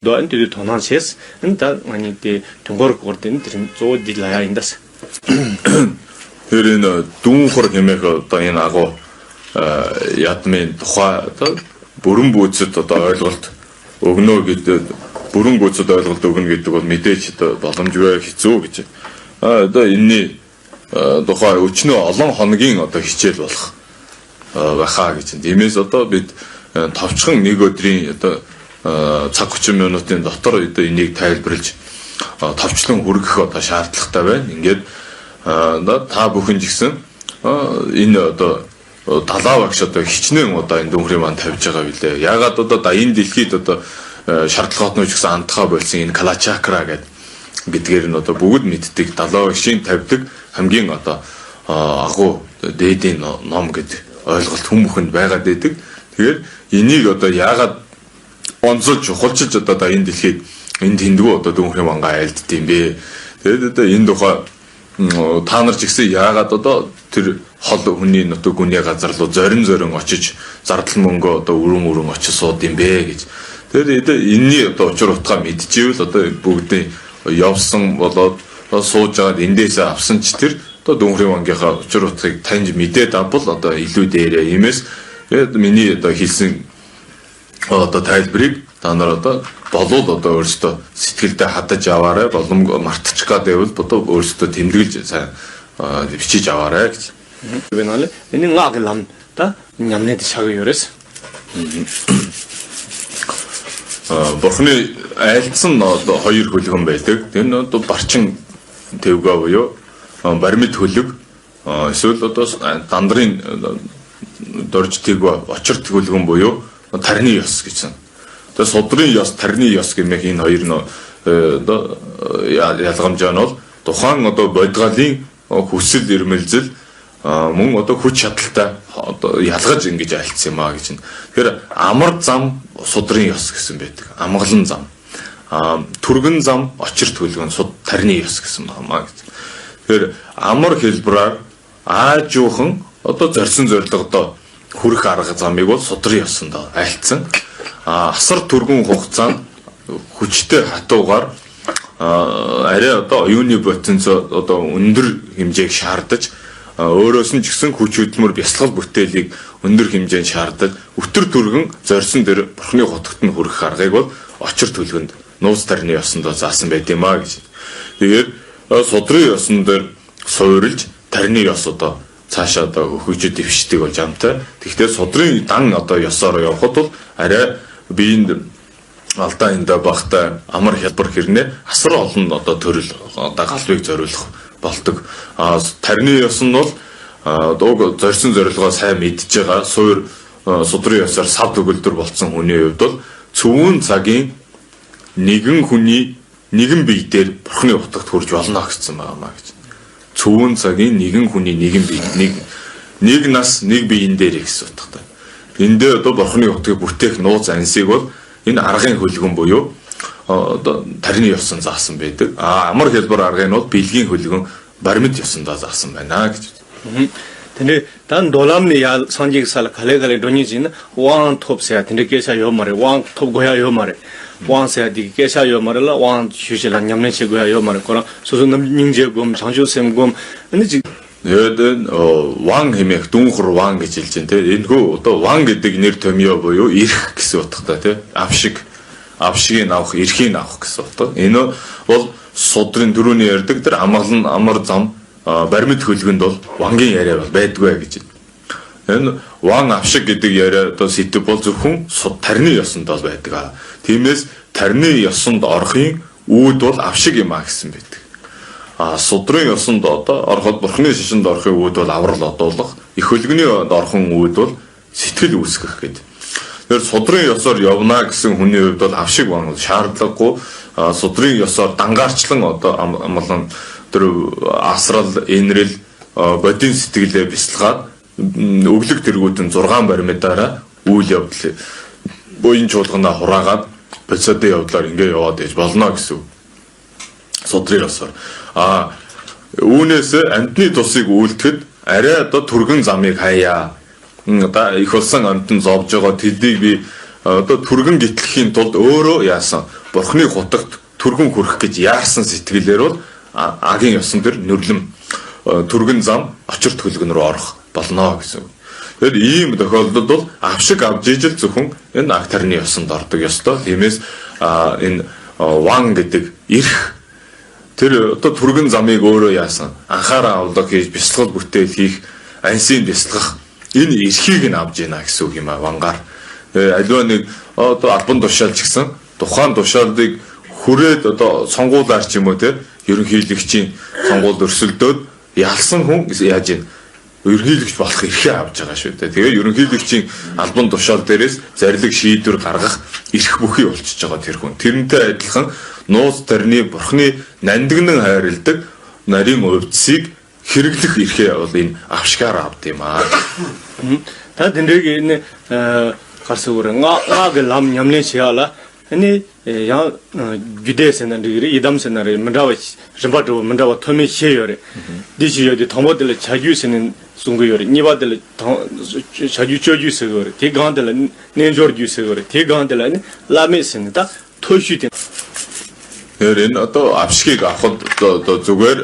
Doan tu tonan ses, enta ani te tongor korten trin zo di laya indas. Хэрэг дүүнхөр хэмээх одоо энэ агуу ядмын тухай одоо бүрэн гүйцэд одоо ойлголт өгнө гэдэг бүрэн гүйцэд ойлголт өгнө гэдэг бол мэдээж одоо боломжгүй хэцүү гэж. Одоо энэний тухай өчнөө олон хоногийн одоо хичээл болох байхаа гэж. Тиймээс одоо бид товчхон нэг өдрийн одоо цаг 30 минутын дотор одоо энийг тайлбарлаж товчлон хүргэх одоо шаардлагатай байна. Ингээд та бүхэн ч гэсэн энэ одоо талаа багш одоо хичнээн одоо энэ дүнхрийн маань тавьж байгаа билээ. Ягаад одоо энэ дэлхийд одоо шаардлагаатнууд ч гэсэн антхаа болсон энэ калачакра гэдгээр нь одоо бүгд мэддэг талаа багшийн тавьдаг хамгийн одоо агуу дээдийн ном гэдэг ойлголт хүмүүхэнд байгаад байдаг. Тэгэхээр энийг одоо ягаад онцолж чухалчилж одоо энэ дэлхийд энэ тэндгүү одоо дүнхрийн мангаа айлддаг юм бэ? Тэгээд одоо энэ тухай та нар ч гэсэн яагаад одоо тэр хол хүний нутаг гүний газар руу зорин очиж зардал мөнгө одоо өрөн очиж сууд юм бэ гэж. Тэгээд энэний одоо учир утгаа мэдчихвэл одоо бүгдийн явсан болоод сууж аваад эндээсээ авсан ч тэр одоо дүнхрийн мангийнхаа учир утгыг таньж мэдээд авбал одоо илүү дээрээ. Иймээс тэгээд миний одоо хэлсэн одоо тайлбарыг та нар одоо болоод одоо өөрсдөө сэтгэлдээ хадаж аваарай, боломж мартчих гадайвал одоо өөрсдөө тэмдэглэж сайн бичиж аваарай гэж. Би нэлээ энэ ngaglам та нямнэд шаг юурээс. Бурхны айлцсан одоо хоёр хөлгөн байдаг. Тэр нь одоо барчин тэвгээ буюу баримт хөлөг эсвэл одоо дандрын дорж тэгвэ очир хөлгөн буюу тарны ёс гэсэн. Тэгээ судрын ёс, тарны ёс гэмэх энэ хоёр нь одоо ялгамжаа нь бол тухайн одоо бодгалын хүсэл эрмэлзэл мөн одоо хүч чадалтай одоо ялгаж ингэж альцсан юм а гэж. Тэгэхээр амар зам судрын ёс гэсэн байдаг. Амгалан зам. Түргэн зам очир төлгөн тарны ёс гэсэн байна гэж. Тэгэхээр амар хэлбраар аажуухан одоо зорьсон зорилгодоо хүрэх арга замыг бол судрын ёсонд альцсан. Асар түргэн хугацаанд хүчтэй хатуугаар арай одоо оюуны потенц одоо өндөр хэмжээг шаардаж өөрөөс нь ч гэсэн хүч хөдөлмөр бясалгал бүтээлийг өндөр хэмжээнд шаардаж өтөр түргэн зорьсон дээр бурхны хутагт нь хүрэх аргыг бол очир төлгөнд нууц тарны ёсонд заасан байт юм а гэж. Тэгээд судрын ёсон дээр суурилж тарны ёс одоо цаашаа одоо хөгжиж дэвшдэг болж амтай. Тэгэхдээ судрын дан одоо ёсоор явхад бол арай биеинд алдаа эндэ багтай амар хялбар хэрнээ асар олон одоо төрөл одоо галбыг зориулах болдог. Тарны ёс нь бол дууг зорьсон зорилгоо сайн мэдж байгаа суур судрын ёсоор сав төгөлдөр болцсон хүний хувьд бол цөвөн цагийн нэгэн хүний нэгэн бие дээр бурхны утагт хүрж болно гэсэн байна гэж. Цөвөн цагийн нэгэн хүний нэгэн бие нэг нас нэг биеийн дээр гэсэн утгатай. Эндээ одоо бурхны утгыг бүтээх нууц ансыг бол энэ аргын хөлгөн буюу одоо тарны ёсон заасан байдаг. Амар хэлбэр аргын бол бэлгийн хөлгөн баримт ёсондоо заасан байна гэж. Тэний дан доламны ял санжиг сал калегале донижин ван топс야 тэний 계셔 요 말에 ван 톱고야 요 말에 왕세야 디 계셔 요 말라 왕 휴실한 냠내시고야 요 말에 거라 소소남 닝제곰 장주샘곰 근데 지금 얘는 왕 хэмээх дүнхэр 왕 гэж хэлж байна те. Энэхүү одоо 왕 гэдэг нэр томьёо буюу ирэх гэсэн утгатай те. Авшиг авах, эрхийг авах гэсэн утга. Энэ бол судрын дөрөвний ярьдаг тэр амгалан амар зам баримт хөлгөнд бол вангийн яриа бол байдгүй гэж. Энэ ван авшиг гэдэг яриа одоо сэдв бол зөвхөн тарны ёсонд бол байдаг. Тиймээс тарны ёсонд орохын үүд бол авшиг юм а гэсэн байдаг. Судрын ёсонд одоо ороход бурхны шишинд орохын үүд бол аврал одуулах, их хөлгөний орхон үүд бол сэтгэл үүсгэх гэдэг. Тэр судрын ёсоор явна гэсэн хүний хувьд бол авшиг ван шаардлагагүй. Судрын ёсоор дангаарчлан одоо амгалан тэр асрал, энэрэл, бодийн сэтгэлээ бясалгаад өглөг тэргүүтэн 6 баримтаараа үйл явдал буян чуулганаа хураагаад процедурын явдлаар ингэ яваад ээж болно гэсэн. Судрын ёсоор үүнээс амьтны тусыг үйлдэхэд арай одоо түргэн замыг хаяа. Одоо их болсон амтан зовж байгаа тэдийг би одоо түргэн гитлэхийн тулд өөрөө яасан бурхны хутагт түргэн хүрэх гэж яарсан сэтгэлээр бол агийн ёсон төр нүрлэм түргэн зам очир төлгөн рүү орох болно гэсэн. Тэгэхээр ийм тохиолдолд бол авшиг авж ижил зөвхөн энэ аг тарны ёсонд ордог ёстой. Тиймээс энэ ван гэдэг эрх тэр одоо түргэн замыг өөрөө яасан анхаараа авлага хийж бясалгал бүтээл хийх ансийн бясалгах энэ эрхийг нь авж ийна гэсэн үг юм а вангаар. Аливаа нэг одоо албан тушаалч гэсэн тухайн тушаалыг хүрээд одоо сонгуулаар ч юм уу те ерөнхийлөгчийн сонгуульд өрсөлдөөд ялсан хүн яаж ийн ерөнхийлөгч болох эрхээ авч байгаа шүү дээ. Тэгээ ерөнхийлөгчийн албан тушаал дээрээс зарлиг шийдвэр гаргах эрх бүхий болчихж байгаа тэр хүн. Тэрнтэй адилхан нууц тарны бурхны нандинан хайрладаг нарийн увдсыг хэрэглэх эрхээ бол энэ авшгаар авд юм аа. Та тэндрэг энэ гарсуур нгааг лам нямлын шиала 아니 야 규대에서는 우리 이담선나리 문다와 심바도 문다와 토미 셰요레 디시요디 토모들 자주스는 송고요레 니바들 자주 줘주세요 대간들 내줘 주세요 대간들 라메스니다 토슈데 그런 어떤 압식이 авахд одоо зүгээр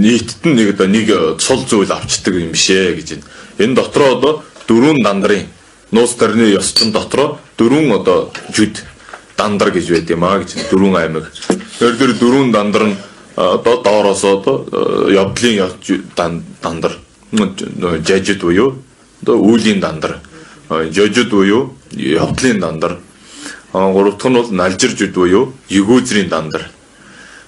нийтэд нэг одоо нэг цул зүйл авчдаг юм бишээ гэж байна. Энэ дотроо одоо дөрвөн дандарын нууц тарны ёсчин дотроо дөрвөн одоо жүд дандар гэж байд юм а гэж дөрвөн аймаг. Тэр дөрвөн дандар нь одоо доороос одоо явдлын дандар жажид буюу одоо үүлийн дандар жожид буюу явдлын дандар гурав дахь нь бол налжир жүд буюу егүүзрийн дандар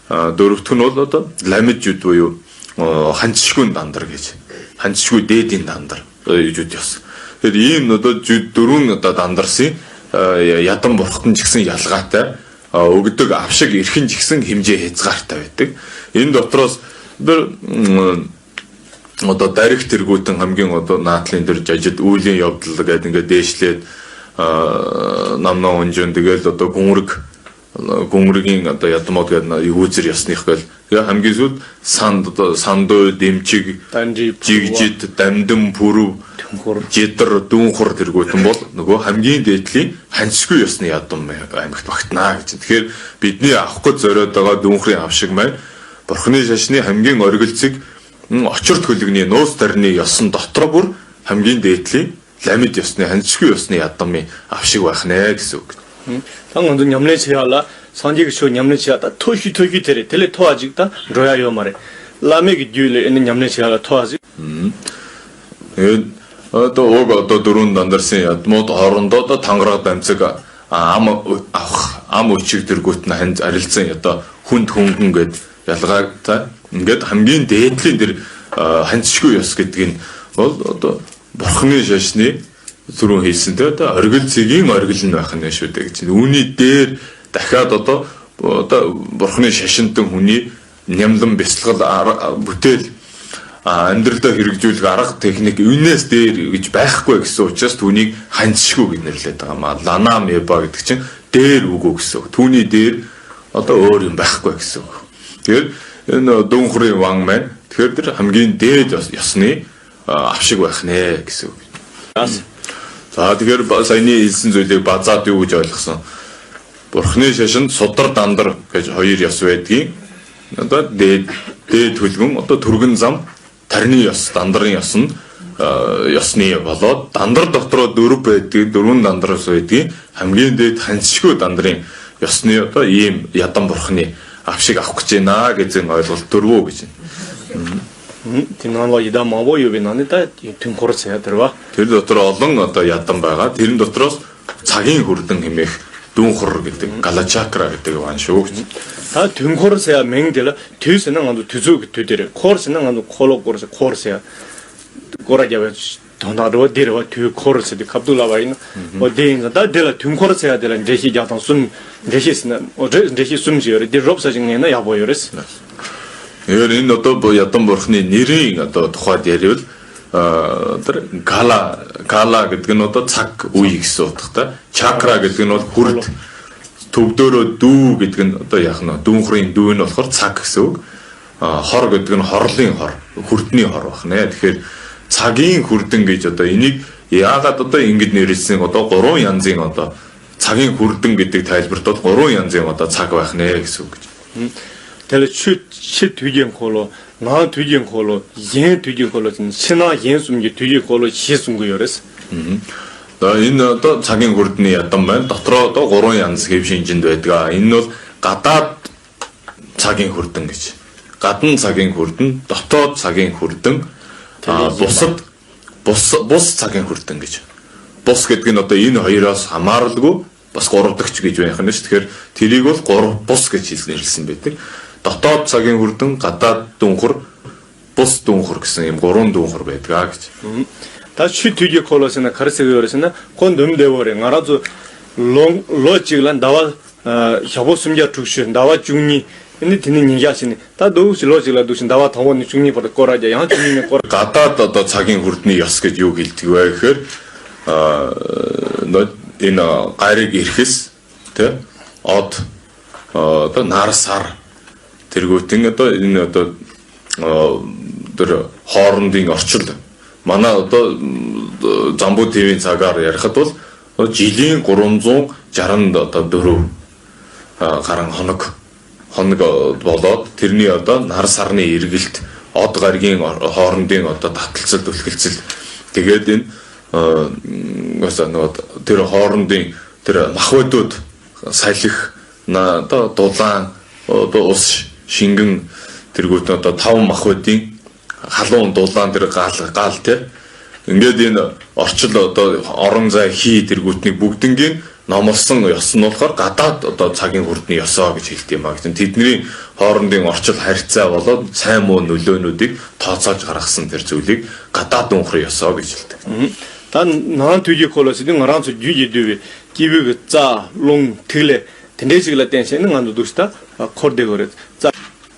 дөрөвдөх нь бол одоо ламид жүд буюу ханцшгүй дандар гэж ханцшгүй дээдийн дандар жүд ёс. Тэгэхээр ийм одоо жүд дөрвөн одоо дандарсын ядан бурхтан ч гэсэн ялгаатай өгдөг авшиг эрхэн ч гэсэн хэмжээ хязгаартай байдаг. Энэ дотроос одоо дарих тэргүүтэн хамгийн одоо наадлын төр жажид үүлийн явдал гэдэг ингээд дээшлээд намнаа унжин тэгэл одоо гүнргийн одоо ядмод гэдэг егүүзэр ясных гэл хамгийн сүүлд сандуу дэмчиг жигжид дамдам пүрв жидэр дүүнхур тэргүүтэн бол нөгөө хамгийн дээдлийн ханцгүй ёсны ядам аймагт багтнаа гэж. Тэгэхээр бидний авах гэж зориод байгаа дүүнхрийн авшиг маань бурхны шашны хамгийн оргилцэг очир төлөвний нууц тарны ёсон дотор бүр хамгийн дээдлийн ламид ёсны ханцгүй ёсны ядамын авшиг байх нэ гэсэн үг. 당연히 냠내치야라 선지기쇼 냠내치야다 토시 테레 텔레 토아직다 로야요 말에 라메기 듀레 있는 냠내치야가 토아직 одоо уг одоо дөрөв дандарсан ядмууд хоорондоо тангараг дамцаг ам өчиг дэргүүт нь ханд арилцсан одоо хүнд хөнгөн гэд ялгаатай ингээд хамгийн дээдлийн дэр ханцшгүй ёс гэдэг нь бол одоо бурхны шашны түрүүн хэлсэн тэ одоо оргил цэгийн оргил нь байх нь шүү дээ гэж. Үүний дээр дахиад одоо бурхны шашинтан хүний нямлан бясалгал бүтээл амьдралдаа хэрэгжүүлэх арга техник юунаас дээр гэж байхгүй гэсэн учраас түүнийг ханцшгүй гэж нэрлэдэг байгаа маа. Лана меба гэдэг чинь дээр үгүй гэсэн үг. Түүний дээр одоо өөр юм байхгүй гэсэн үг. Тэгэхээр энэ дүүнхрийн ван маань тэгэхээр тэр хамгийн дээд ёсны авшиг байх нэ гэсэн үг. За тэгэхээр саяны хэлсэн зүйлийг базаад юу гэж ойлгосон. Бурхны шашинд судар дандар гэж хоёр ёс байдгийг одоо дээд төлгөн одоо түргэн зам тарны ёс дандарын ёс нь ёсны болоод дандар дотроо дөрв байдаг дөрвөн дандараас байдгийг хамгийн дээд ханцшгүй дандарын ёсны одоо ийм ядан бурхны авшиг авах гэж байна гэсэн ойлголт дөрвөө гэж байна. тинанва ида маво юбинанита тэнхорсая тэрва тэр дотор олон одоо ядан байгаа. Тэрэн дотроос цагийн хүрдэн хэмээх дүүнхур гэдэг галачакра гэдэг ван шүү. 다 등코르세야 맹들 뒤에서는 아주 뒤죽 뒤들에 코르스는 아주 콜로코르스 코르세야 고라자가 도나로 데려와 뒤 코르스데 갑둘라바인 어디인가 다 데라 등코르세야 데라 제시 자탄 숨 제시스는 어제 제시 숨지요 데롭사징네나 야보요레스 энэ одоо ядан бурхны нэрийн одоо тухайд ярил тэр гала гэдэг нь одоо цаг үе гэсэн утгатай чакра гэдэг нь бол хүрд төвдөөрөө дүү гэдэг нь одоо яах нь дүүнхрийн дүү нь болохоор цаг гэсэн үг. Хор гэдэг нь хорлын хор, хүрдний хор бах нэ. Тэгэхээр цагийн хүрдэн гэж одоо энийг яагаад одоо ингэж нэрэлсэн одоо 3 янзын одоо цагийн хүрдэн гэдэг тайлбарт бол 3 янзын одоо цаг байх нэ гэсэн үг гэж. 텔 치 뒤진 콜로 나 뒤진 콜로 예 뒤진 콜로 신나 예 숨기 뒤진 콜로 시 숨고요레스. Энэ одоо цагийн хүрдний ядан байна. Дотроо одоо 3 янз хэв шинжинд байдаг. Энэ бол гадаад цагийн хүрдэн гэж. Гадна цагийн хүрдэн, дотоод цагийн хүрдэн, бусад бус цагийн хүрдэн гэж. Бус гэдэг нь одоо энэ хоёроос хамааралгүй бас 3 дахь гэж байх нь шүү. Тэгэхээр тэрийг бол 3 бус гэж хэлсэн байдаг. Дотоод цагийн хүрдэн, гадаад дүнхэр, бус дүнхэр гэсэн юм 3 дүнхэр байдаг гэж. 다 취뒤지 콜로스나 카르세고요레스나 콘 덤데버레 나라도 로지글란 나와 샤보숨자 투슈 나와 중니 근데 드는 얘기하시네 다 노우시 로지글라 두신 나와 동원 중니 버터 거라자 양 중니네 거라 Гадаад одоо цагийн хүрдний ёс гэж юу гэлдэг вэ гэхээр энэ гариг ирэхс тэ од одоо нар сар тэргүүтэн одоо энэ одоо тэр хоорондын орчил манай одоо Замбуу ТV-ийн цагаар ярихад бол жилийн 360 одоо 4 гарan хоног болоод тэрний одоо нар сарны эргэлт од гаригийн хоорондын одоо таталцал түлхэлцэл тэгээд энэ тэр хоорондын тэр махбодууд салхих одоо дулаан одоо ус шингэн тэргүүт одоо 5 махбодын халуун дулаан тэр гал тий ингээд энэ орчил одоо орон зай хий тэргүүтний бүгднгийн номлосон ёс нь болохоор гадаад одоо цагийн хүрдний ёсоо гэж хэлдэг юм а гэсэн. Тэдний хоорондын орчил харьцаа болоод сайн муу нөлөөнүүдийг тооцоолж гаргасан тэр зүйлийг гадаад дүнхрийн ёсоо гэж хэлдэг. 단 나한 뒤지 콜로스는 나란서 유지되게 기브가 자 롱 틀레 텐데지글라 댄스는 안도 두스타 코르데거레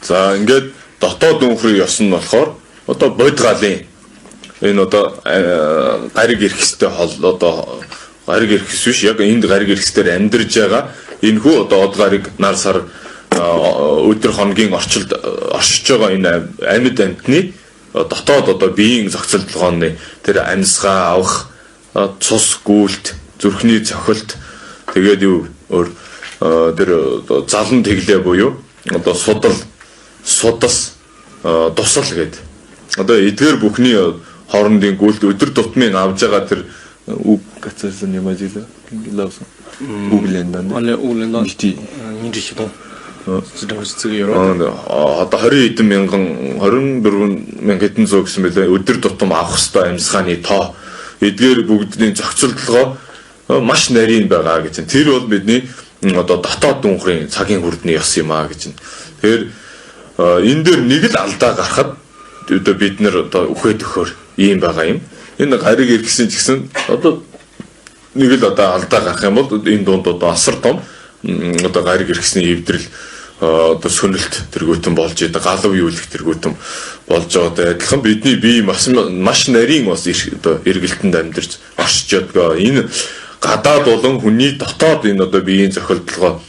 За ингээд дотоод дүнхрийн ёс нь болохоор одоо бодгалын энэ одоо гариг ирэхстэй хол одоо гариг ирэхс биш яг энд гариг ирэхсээр амьдарж байгаа энэ хүү одоо од гариг нар сар өдөр хоногийн орчилд оршиж байгаа энэ амьд амьтны дотоод одоо биеийн зохицолтолгооны тэр амьсгаа авах цус гүйлт зүрхний цохилт тэгээд юу өөр тэр залан тэглээ буюу одоо судас тусал гэдэг одоо эдгээр бүхний хоорондын гүйлт өдөр тутмын авж байгаа тэр үг гацсан юм ажил лавсан үглэндан 알레 울렌다 нийти 니르시도 зэвсцэгээрөө одоо 20 хэдэн мянган 24 мянга хэдэн зуун гэсэн мэлээ өдөр тутам авах хэвээр амьсгааны тоо эдгээр бүгдний зохицолтолгоо маш нарийн байгаа гэж. Тэр бол бидний одоо дотоод дүнхрийн цагийн хүрдний ёс юм а гэж. Тэгэхээр энэ дээр нэг л алдаа гарахад одоо бид нэр одоо үхээд өгөхөр ийм байгаа юм. Энэ гариг иргэсэн ч гэсэн одоо нэг л одоо алдаа гарах юм бол энэ дунд одоо асар том одоо гариг иргэсний эвдрэл одоо сүнэлт тэргүүтэн болж идэг галав юулах тэргүүтэн болж байгаа адилхан бидний бие маш нарийн бас одоо эргэлтэнд амьдарч оршиж ядгаа энэ гадаад болон хүний дотоод энэ одоо биеийн зохилтолгоо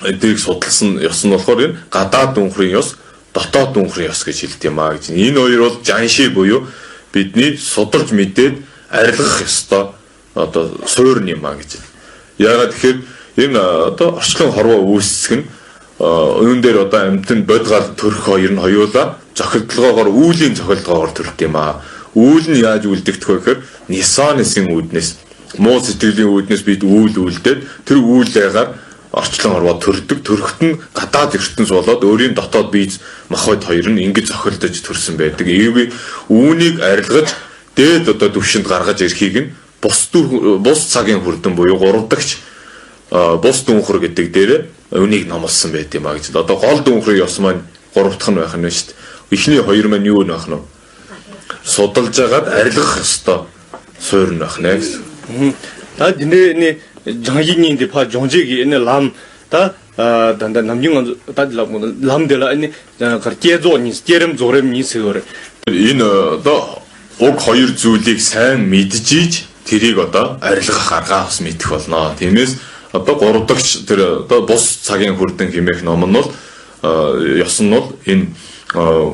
эдгийг судалсан ёс нь болохоор энэ гадаад дүнхрийн ёс дотоод дүнхрийн ёс гэж хэлдэг юм а гэж. Энэ хоёр бол жанши буюу бидний судалж мэдээд арилгах ёстой одоо суурь юм а гэж. Яагаад тэгэхээр энэ одоо орчлон хорвоо үүсгэх нь энэ дээр одоо амьтанд бодгал төрөх хоёр нь хоёулаа зохилтолгоогоор үүлийн зохилтолгоогоор төрөх юм а. Үүл нь яаж үлдэгдэх вэ гэхээр нисонысын үүднээс муу сэтгэлийн үүднээс бид үүл үлдээд тэр үүлээгээр орчлон хорвоо төрдөг. Төрөхт нь гадаад ертөнц болоод өөрийн дотоод биеж махбод хоёр нь ингэж зохилдож төрсэн байдаг. Үүнийг арилгаж дээд одоо түвшинд гаргаж ирэхийг нь бус цагийн хүрдэн буюу 3 дахь бус дүнхэр гэдэг дээрээ үнийг номлосон байт юм а гэж. Одоо гол дүнхрийн ёс маань 3 дахь нь байх нь шүү дээ. Эхний хоёр маань юу нөх нь? Судалж агаад арилгах ёстой суурь нь байх нэ гэсэн. 다 근데 장진인데 파 정직이 있는 람다 단단 남중은 다들라고 람들라 아니 가르쳐줘니 스테름 조렘니 세거래 Энэ одоо уг хоёр зүйлийг сайн мэджиж тэрийг одоо арилгах аргаа бас мэдэх болно. Тиймээс одоо 3 дахь тэр одоо бус цагийн хүрдэн хэмээх ном нь бол ёс нь бол энэ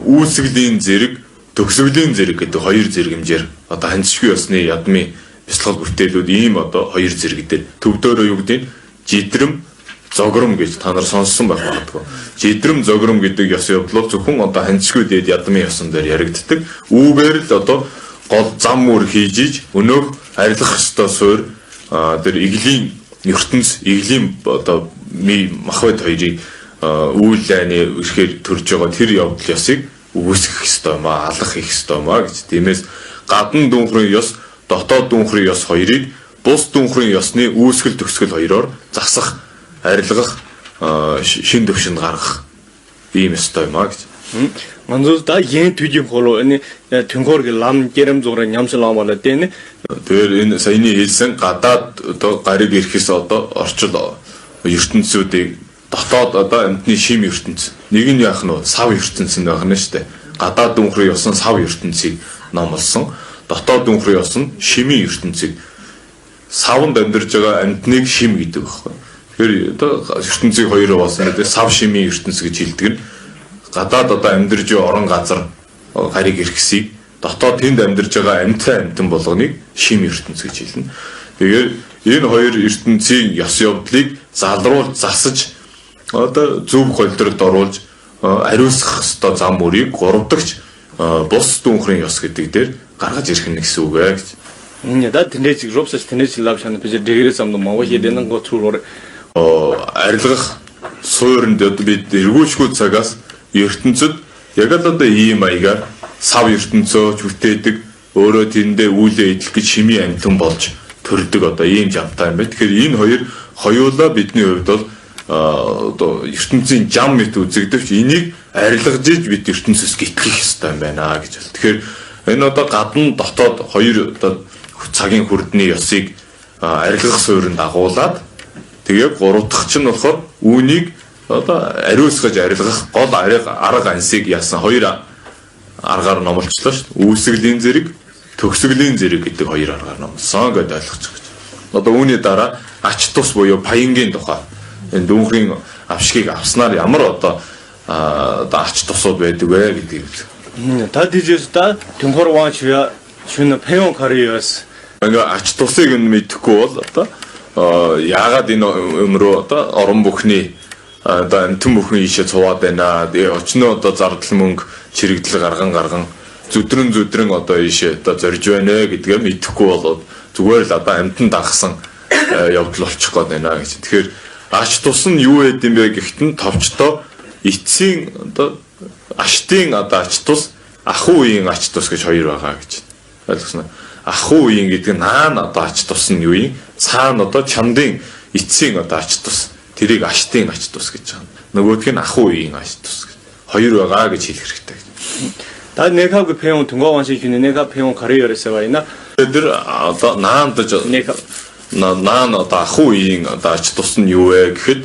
үүсгэлийн зэрэг төгсгөлийн зэрэг гэдэг хоёр зэрэг хэмжээр одоо ханцшгүй ёсны ядмын бяцлал бүтээлүүд ийм одоо хоёр зэрэг дээр төвдөөрөө юу гэдэг нь жидрэм зогром гэж та нар сонссон байх магадгүй. Жидрэм зогром гэдэг ёс явдал зөвхөн одоо ханцшгүй дээд ядмын ёсон дээр яригддаг. Үүгээр л одоо гол зам мөр хийж өнөөх арилгах ёстой суурь тэр иглийн ертөнц иглийн одоо махбод хоёрыг үйл айны ихээр төрж байгаа тэр явдал ёсыг үүсгэх ёстой юм аа, алах хийх ёстой юм аа гэж. Тиймээс гадна дүнхрийн ёс, дотоод дүнхрийн ёс хоёрыг бус дүнхрийн ёсны үүсгэл төгсгөл хоёроор засах, арилгах, шин төвшөнд гаргах ийм ёстой юм аа гэж. Манзус да yen түжим холо энэ түнгор лам гэрэм зураг нямсал амала тэн. Тэр энэ саяны хэлсэн гадаад одоо гариг ирэхээс одоо орчил ертөнцүүдийг дотоод одоо амьтны шим ертөнц. Нэг нь яах нь сав ертөнц нь байх нь шүү дээ. Гадаад дүнхрийн ёс нь сав ертөнцийг номлосон. Дотоод дүнхрийн ёс нь шимийн ертөнцийг савнд амьдарж байгаа амьтныг шим гэдэг байхгүй. Тэгэхээр одоо ертөнцийг хоёроо болсон гэдэг сав шимийн ертөнц гэж хэлдэг нь гадаад одоо амьдарж байгаа орон газар гариг ирэхсийг дотоод тэнд амьдарж байгаа амьтан болгоныг шим ертөнц гэж хэлнэ. Тэгэхээр энэ хоёр ертөнцийн ёс явдлыг залруулж засаж одоо зөв холдролд оруулж ариусгах ёстой зам мөрийг гуравдагч бус дүнхрийн ёс гэдэг дээр гаргаж ирэх нь гэсэн үг ээ гэж. Да тэнэж робсас тэнэж лавшан биш дэгэрээс амд маа хийдэн го цуруур арилгах суурьнд одоо бид эргүүлшгүй цагаас ертөнцид яг л одоо ийм маягаар сав ертөнцөө бүтээдэг өөрөө тэндээ үүлээ идэх гэж шимийн амьтан болж төрдөг одоо ийм жамтай юм байна. Тэгэхээр энэ хоёр хоёулаа бидний хувьд бол одоо ертөнцийн жам мэт үзэгдэвч энийг арилгаж иж бид ертөнцөөс гитлэх ёстой юм байна гэж байна. Тэгэхээр энэ одоо гадна дотоод хоёр одоо цагийн хүрдний ёсыг арилгах суурьнд агуулад тэгээ гурав дахь нь болохоор үүнийг одоо ариусгаж арилгах гол арга ансыг яасан хоёр аргаар номлолцлоо шүү дээ. Үүсгэлийн зэрэг, төгсгөлийн зэрэг гэдэг хоёр аргаар номлосон гэдээ ойлгочих гэж. Одоо үүний дараа ач тус буюу паянгийн тухай энэ дүнхрийн авшгийг авснаар ямар одоо ач тусууд байдаг вэ гэдэг юм. Та дижээс та түнгор ваачвя шүн пэон кариос. Ингээ ач тусыг нь мэдэхгүй бол одоо яагаад энэ өмрөө одоо орон бүхний одоо амтэн бүхэн ийшээ цуваад байна. Тэгээ очно одоо зардал мөнгө чирэгдэл гарган зүдрэн одоо ийшээ одоо зорж байна гэдгээ мэдэхгүй болоод зүгээр л одоо амтэн дагсан явдал болчих гээд байна гэж. Тэгэхээр ач тус нь юу байд юм бэ гэхтэн товчтой эцсийн одоо аштын одоо ач тус ахуй үеийн ач тус гэж хоёр байгаа гэж. Ойлгосноо. Ахуй үеийн гэдэг нь наана одоо ач тус нь юу юм? Цаана одоо чамдын эцсийн одоо ач тус тэрийг аштын ач тус гэж байна. Нөгөөх нь ахуй үеийн ач тус гэж. Хоёр байгаа гэж хэлэх хэрэгтэй. Та 내가 그 배운 등과원시 주는 내가 배운 가리어에서 와이나 тэр одоо наандаж наан одоо ахуй үеийн одоо ач тус нь юу вэ гэхэд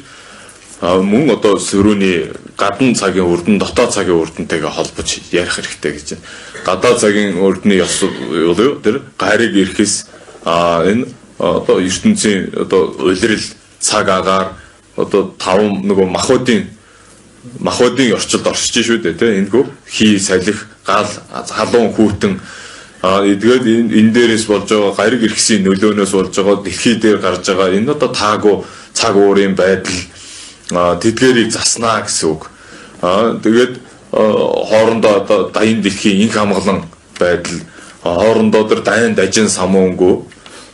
мөн одоо сөрөөний гадна цагийн үрдэн дотоод цагийн үрдэнтэйгээ холбож ярих хэрэгтэй гэж байна. Гадаад цагийн үрдний ёс юу тэр гариг ирэхээс энэ одоо ертөнцийн одоо улирал цаг агаар одоо таван нөгөө махбодын орчилд оршиж шүү дээ тийм энэгүй хий салхи гал халуун хүүтэн эдгээд энэ дээрээс болж байгаа гариг ирэхсийн нөлөөнөөс болж байгаа дэлхий дээр гарч байгаа энэ одоо таагүй цаг уурын байдал тэдгэрийг заснаа гэсэн үг. Тэгээд хоорондоо одоо дайны дэлхийн инх хамглан байдал хоорондоо тэр дайн дажин самуунгүй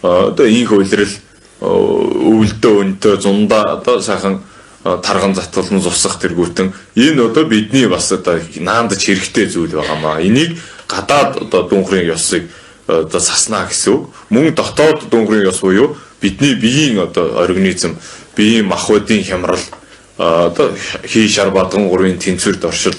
одоо инх улирал өвөлдөө өнтөө зундаа одоо сайхан тарган затгалан зусах тэргүүтэн энэ одоо бидний бас одоо наандаж хэрэгтэй зүйл байгаамаа. Энийг гадаад одоо дүнхрийн ёсыг одоо саснаа гэсэн үг. Мөн дотоод дүнхрийн ёс буюу бидний биеийн одоо организм, биеийн махбодын хямрал одоо хий шар бадган гурвын тэнцвэрт оршил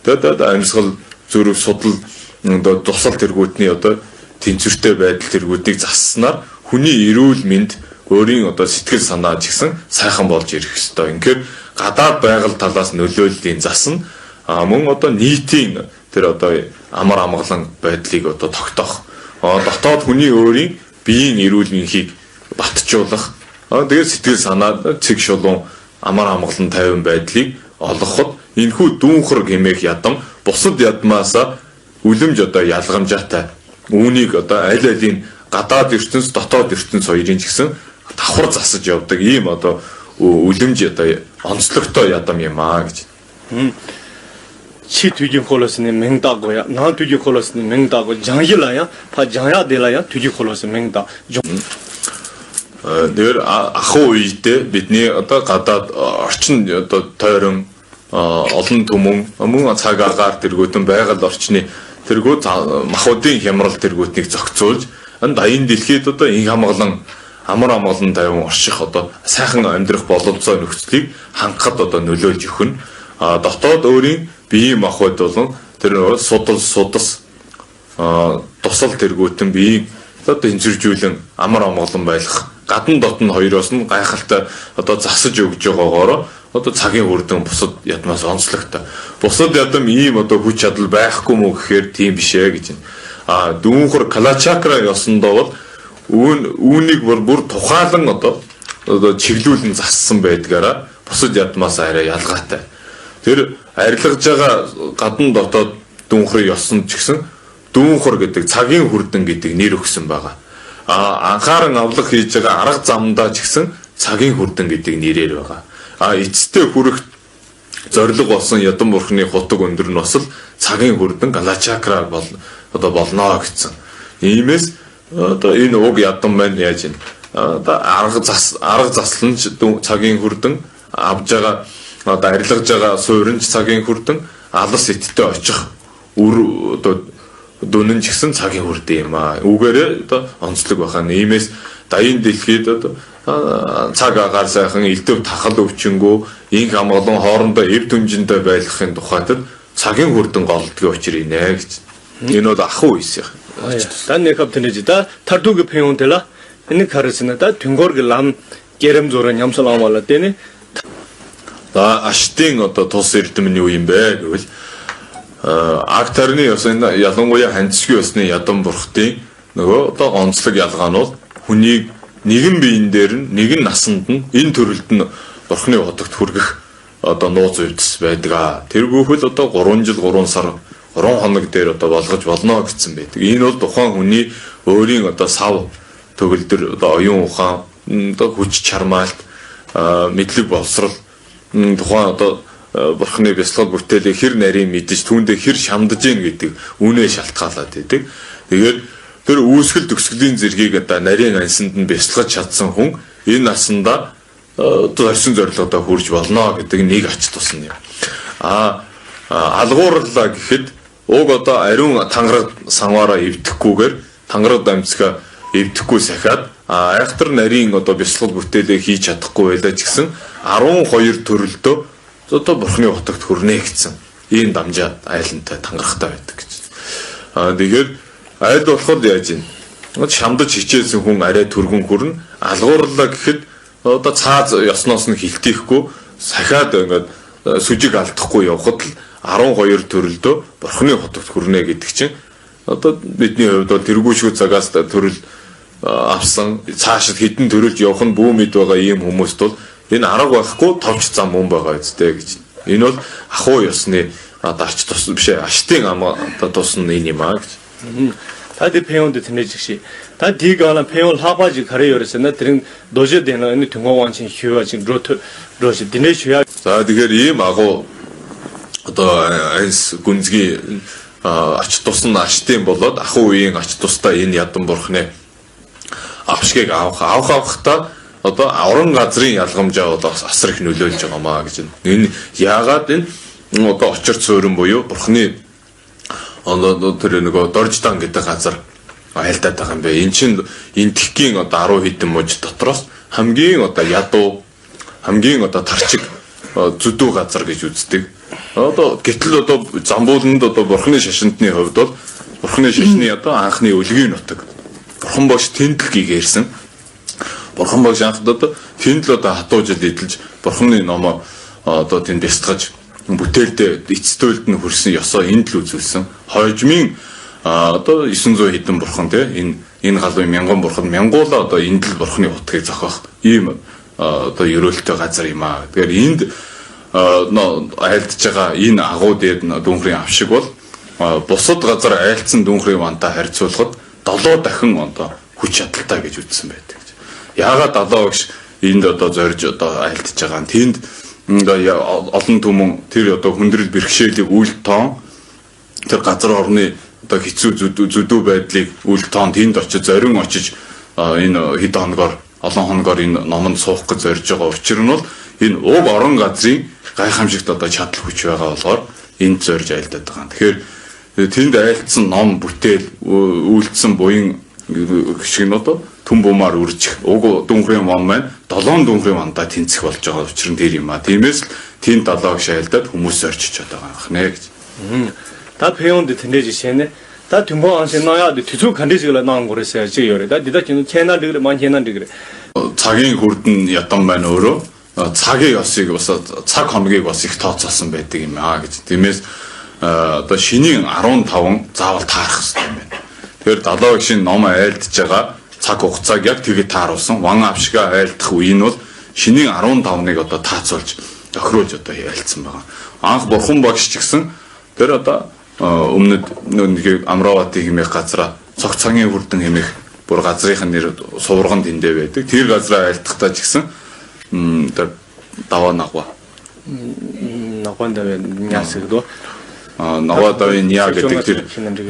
тэгээд амьсгал зүрх судал одоо тусал тэргүүтний одоо тэнцвэртэй байдал тэргүүтийг засснаар хүний эрүүл мэнд өөрийн одоо сэтгэл санаа ч гэсэн сайхан болж ирэх ёстой. Ингээд гадаад байгаль талаас нөлөөллийн засна мөн одоо нийтийн тэр одоо амар амгалан байдлыг одоо тогтоох. Дотоод хүний өөрийн биеийн эрүүл мэнхийг батжуулах. Тэгээд сэтгэл санаа цэг шулуун амар амгалан тайван байдлыг олгоход энэхүү дүүнхэр гэмээх ядам бусад ядмаас үлэмж одоо ялгамжаатай үүнийг одоо аль алийн гадаад ертөнц дотоод ертөнц хоёрын ч гэсэн давхар засаж явдаг ийм одоо үлэмж одоо онцлогтой ядам юм аа гэж. 치 뒤진 콜로스니 맹다고야 나 뒤진 콜로스니 맹다고 장일라야 파 장야델라야 뒤진 콜로스 맹다 нэр ахуу үедээ бидний одоо гадаад орчин одоо тойрон олон түмэн мөн цаг агаар тэргүүтэн байгаль орчны тэргүүд махуудын хямрал тэргүүтнийг зохицуулж даян дэлхийд одоо инх хамглан амар амгалан тавин орших одоо сайхан амьдрах боломжтой нөхцөлийг хангахад одоо нөлөөлж өгнө. Дотоод өөрийн биеийн махбод болон тэр судас тусал тэргүүтэн биеийг одоо тэнцвэржүүлэн амар амгалан байлгах гадна дотн хоёроос нь гайхалтай одоо засаж өгж байгаагаар одоо цагийн үрдэн бусад ядмаас онцлогтой. Бусад ядам ийм одоо хүч чадал байхгүй мүү гэхээр тийм биш ээ гэж. Дүүнхэр калачакра ёсондоо бол үүнийг бүр тухайлан одоо чиглүүлэн зассан байдгаараа бусад ядмаас арай ялгаатай. Тэр арилгаж байгаа гадна дотоод дүүнхэр ёсон ч гэсэн дүүнхэр гэдэг цагийн хүрдэн гэдэг нэр өгсөн байгаа. Анхааран авлах хийж байгаа арга замдаа ч гэсэн цагийн хүрдэн гэдэг нэрээр байгаа. Эцэстээ хүрэх зориг болсон ядам бурхны хутаг өндөр нь бас л цагийн хүрдэн галачакра одоо болно гэсэн. Иймээс одоо энэ уг ядам маань яаж юм одоо арга заслан цагийн хүрдэн авж байгаа одоо арилгаж байгаа сууринч цагийн хүрдэн алс иттэй очих одоо дүнэн ч гэсэн цагийн хүрдэн юм аа. Үгээрээ одоо онцлог байхаа. Иймээс даян дэлхийд одоо цаг агаар сайхан элдв тахал өвчнгөө инх амгалан хоорондоо эв дүнжиндээ байлгахын тухайд цагийн хүрдэн голдгийн учир инэ гэж. Энэ бол ахуу ийс яах. 단 내갑드네지다 타두게 페용텔라 ini 가르스나다 둥거르게 람 게рем조라 냠살아말라 때네 аштын одоо тус эрдэмний үе юм бэ гэвэл актарны ёсын ялангуяа ханцгийн ёсны ядам бурхтын нөгөө одоо онцлог ялгаа нь бол хүнийг нэгэн биен дээр нь нэгэн насанд нь энэ төрөлд нь бурхны хотогт хүргэх одоо нууц үйдэс байдаг. Тэргүүхэл одоо 3 жил 3 сар 3 хоног дээр одоо болгож болно гэсэн байдаг. Энэ бол тухайн хүний өөрийн одоо сав төгөлдөр одоо оюун ухаан одоо хүч чармаалт мэдлэг боловсрал тухайн одоо бурхны бяцлал бүтээлийг хэр нарийн мэдж түүндээ хэр шамдаж ийн гэдэг үнэ шалтгаалаад байдаг. Тэгээд тэр үүсгэл төгсгөлийн зэргийг одоо нарийн ансанд нь бяцлагж чадсан хүн энэ насандаа одоо орчин зорилгодоо хүрж болно гэдэг нэг ач тусна юм. Алгуурлаа гэхэд уг одоо ариун тангараг санваараа эвдэхгүйгээр тангараг дамжсгаа эвдэхгүй сахиад айхтар нарийн одоо бяцлал бүтээлээ хийж чадахгүй байлаа ч гэсэн 12 төрөлдөө одоо бурхны хотогт хүрнэ гэсэн ийм дамжаад айлантай тангарахтай байдаг гэж. Тэгэхээр айл болоход яаж юм? Шамдаж хичээсэн хүн арай түргэн хүрнэ. Алгуурлаа гэхэд одоо цааз ёсноос нь хилтэхгүй сахиад ингээд сүжиг алдахгүй явхад л 12 төрөлдөө бурхны хотогт хүрнэ гэдэг чинь одоо бидний хувьд бол тэргүүшгүй цагаас төрөл авсан цаашид хідэн төрөлж явах нь бүү мэд байгаа ийм хүмүүст бол энэ арга байхгүй товч зам мөн байгаа үстэй гэж. Энэ бол ахуу ёсны дарч тус биш аштын ам одоо тусна энэ юм аа гэж. 다들 배운데 드네지시 다 디가나 배운 하바지 가려요래서나 들은 노제 되는 이 등호원신 휴가 지금 로시 디네슈야. 자, тэгэхээр ийм агуу одоо айс гүнзгий ач тусна аштын болоод ахуу үеийн ач тустай энэ ядан бурхны авшгийг авахта одоо орон газрын ялгамжаа одоо асар их нөлөөлж байгаа маа гэж. Энэ яагаад энэ одоо очир цөөрөн буюу бурхны одоо тэр нөгөө дорждан гэдэг газар айлдаад байгаа юм бэ. Энд чинь энэ тхгийн одоо 10 хэдэн мужид дотроос хамгийн одоо ядуу хамгийн одоо тарчиг зүдүү газар гэж үздэг. Одоо гэтэл одоо замбууланд одоо бурхны шашинтны хувьд бол бурхны шашны одоо анхны өлгийн нутаг. Бурхан багш тэндл гээрсэн. Бурхан багш анхд одоо тэндл одоо хатуужид эдэлж бурхны номоо одоо тэнд бяцгаж бүтээлдээ эцэстүүлд нь хүрсэн ёсоо энд л үзүүлсэн. Хойжмын одоо 900 хэдэн бурхан тийм энэ галын мянган бурхан мянгуула одоо энд л бурхны утгыг зохиох ийм одоо ерөөлтэй газар юм аа. Тэгэхээр энд айлдж байгаа энэ агуу дээр дүнхрийн авшиг бол бусад газар айлцсан дүнхрийн вантай харьцуулахад 7 дахин одоо хүч чадалтай гэж үзсэн байдаг. Яагаад 7 багш энд одоо зорж одоо айлтж байгаа нь тэнд олон түмэн тэр одоо хүндрэл бэрхшээлийг үйл тоон тэр газар орны одоо хэцүү зүдүү байдлыг үйл тоон тэнд очиж зорин очиж энэ хэд хоногоор олон хоногоор энэ номонд суух гэж зорж байгаа учир нь бол энэ уг орон газрын гайхамшигт одоо чадал хүч байгаа болохоор энд зорж айлдаад байгаа. Тэгэхээр тэнд айлтсан ном бүтээл үйлдсэн буян шиг нь одоо түн бумаар үржих уг дүнхрийн ван маань 7 дүнхрийн вандаа тэнцэх болж байгаа учир нь тэр юм а. Тиймээс тэнд 7 гэж айлдаад хүмүүс зорчиж байгаа юм байна гэж. 다 배운데 텐데 지세네 다 등보 안세 나야 뒤쪽 간디지가 나온 거랬어요. 지 요래. 다 디다 지는 채널들 많이 채널들 그래. цагийн хүрдэн ядан байна өөрөө цагийн ёсыг бас цаг хоногийг бас их тооцоолсон байдаг юм аа гэж. Тиймээс одоо шинийн 15 заавал таарах хэрэгтэй юм байна. Тэгэхээр 70 гişin ном айлдж байгаа цаг хугацааг яг тэгээд тааруулсан. Ван авшига айлдах үе нь бол шинийн 15-ныг одоо таацуулж тохируулж одоо айлдсан байгаа. Анх бурхан багш ч гэсэн тэр одоо өмнөд нэг Амравати хэмээх газараа цог цагийн хүрдэн хэмээх бүр газрын нэр суврган тэндээ байдаг. Тэр газраа айлдахдаа ч гэсэн тэр даваа нагва. Нагванда нясэгдөө. Навадавын яа гэдэг тэр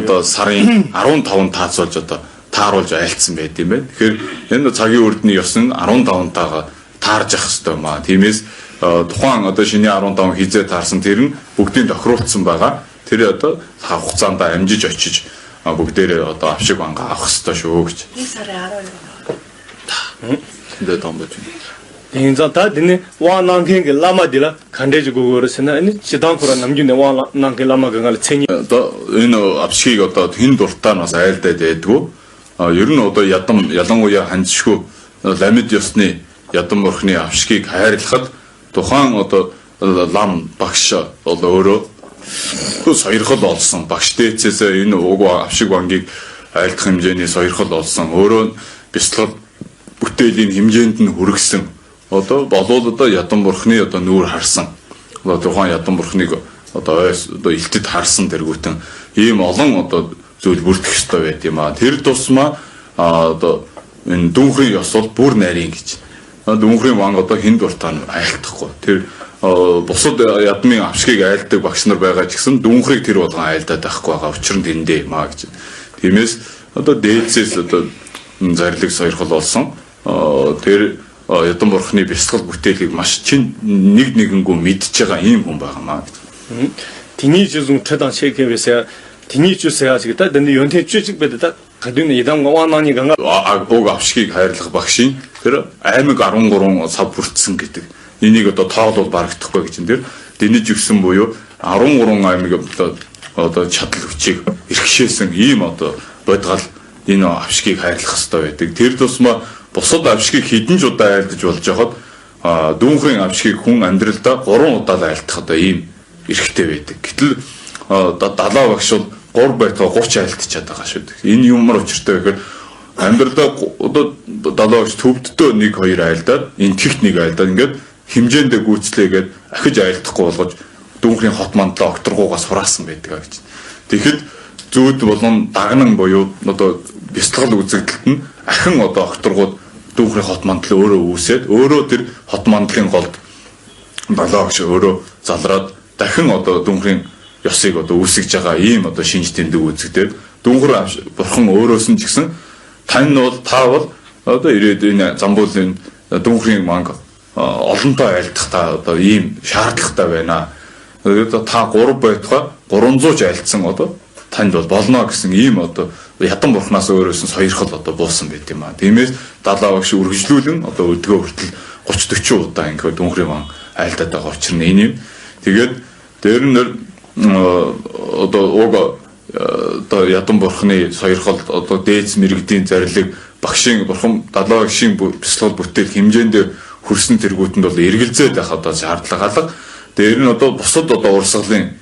одоо сарын 15 таацуулж одоо тааруулж айлцсан байт юм байна. Тэгэхээр энэ цагийн үрдний ёс нь 15-таагаа таарж явах хэрэгтэй юм аа. Тиймээс тухайн одоо шинэ 15 хизээ таарсан тэр нь бүгдийг тохируулсан байгаа. Тэр одоо хугацаанд амжиж очиж бүгдээрээ одоо авшиг банга авах хэрэгтэй шүү гэж. Нэг сарын 12. 근데 담배지. 인자다 드네 와난게 라마디라 칸데지 고고르스나 아니 지단코라 남주네 와난게 라마가 챙이 Одоо энэ авшиг одоо хэн дуртай нь бас айлдаад байдгүй. Ер нь одоо ялангуяа ханцшгүй ламид ёсны ядан мөрхний авшгийг хайрлахад тухайн одоо лам багш одоо өөрөө сойрхол олсон багш дээцээс энэ уг авшиг бангийг айлдах хэмжээний сойрхол олсон өөрөө бяцлал бүтээлийн хэмжээнд нь хүргэсэн одоо болоод одоо ядан бурхны одоо нүүр харсан одоо тухайн ядан бурхныг одоо илтэд харсан тэргүүтэн ийм олон одоо зүйл бүрдэх ёстой байт юм а. Тэр тусмаа одоо энэ дүнхрийн ёс бол бүр нарийн гэж. Дүнхрийн ван одоо хэн дуртай нь айлдахгүй. Тэр бусад ядмын авшгийг айлдаг багш нар байгаа ч гэсэн дүнхрийг тэр болгон айлдаад байхгүй байгаа. Учир нь тэндээ юм а гэж. Тиймээс одоо дээдсээс одоо зарлиг сойрхол болсон. Тэр ядан бурхны бясалгал бүтээлийг маш чин нэг нэгэнгүү мэдж байгаа ийм хүн байгаа маа. Тэний зүг тэдан шекэвэсэ тэний зүсэа зэгдэ дэний 연태 зүг бэдэ гадын идам гавааны ганга уг авшгийг хайрлах багшийн тэр аймаг 13 сав бүрдсэн гэдэг. Энийг одоо тоолол барагдахгүй гэж энэ дэнэж өгсөн буюу 13 аймаг одоо чадал хүчийг эрхшээсэн ийм одоо бодгал энэ авшгийг хайрлах хэрэгтэй байдаг. Тэр тусмаа бусад авшгийг хэдэн ч удаа айлдаж болж байхад дүүнхрийн авшгийг хүн амьдралдаа 3 удаа айлдах одоо ийм эрхтэй байдаг. Гэтэл 70 багш бол 3 байтугай 30 айлдаж чаддаг шүү дээ. Энэ юмар учиртай гэхээр амьдралдаа одоо 70 багш төвддөө 1-2 айлдаад энэ тэгт нэг айлдаад ингээд хэмжээндээ гүйцлээгээд ахиж айлдахгүй болгож дүүнхрийн хот мандлаа окторгуугаас хураасан байдаг гэж. Тэгэхэд зүүд болон дагнан буюу одоо бяцлал үзэгдэлт нь ахин одоо окторгууд дүүнхрийн хот мандал өөрөө үүсээд өөрөө тэр хот мандлын голд 70 багш өөрөө залраад дахин одоо дүнхрийн ёсыг одоо үүсгэж байгаа ийм одоо шинж тэмдэг үзэгдээд дүнхэр бурхан өөрөөс нь ч гэсэн тань бол та бол одоо ирээд энэ замбуулын дүнхрийн манг олонтой айлдах та одоо ийм шаардлагатай байна. Одоо та 3 байтугай 300 айлдсан одоо танд бол болно гэсэн ийм одоо ядан бурхнаас өөрөөс нь сойрхол одоо буусан байт юм а. Тиймээс 70 багш үргэлжлүүлэн одоо өдгөө хүртэл 30-40 удаа ингээд дүнхрийн манг айлдаад байгаа учир нь энэ юм. Тэгээд дээр нь одоо уг одоо ядан бурхны сойрхол одоо дээдс мэрэгдийн зарлиг багшийн бурхан 70 багшийн бяцлал бүтээл хэмжээнд хүрсэн тэргүүтэнд бол эргэлзээд байх одоо шаардлага алга. Дээр нь одоо бусад одоо урсгалын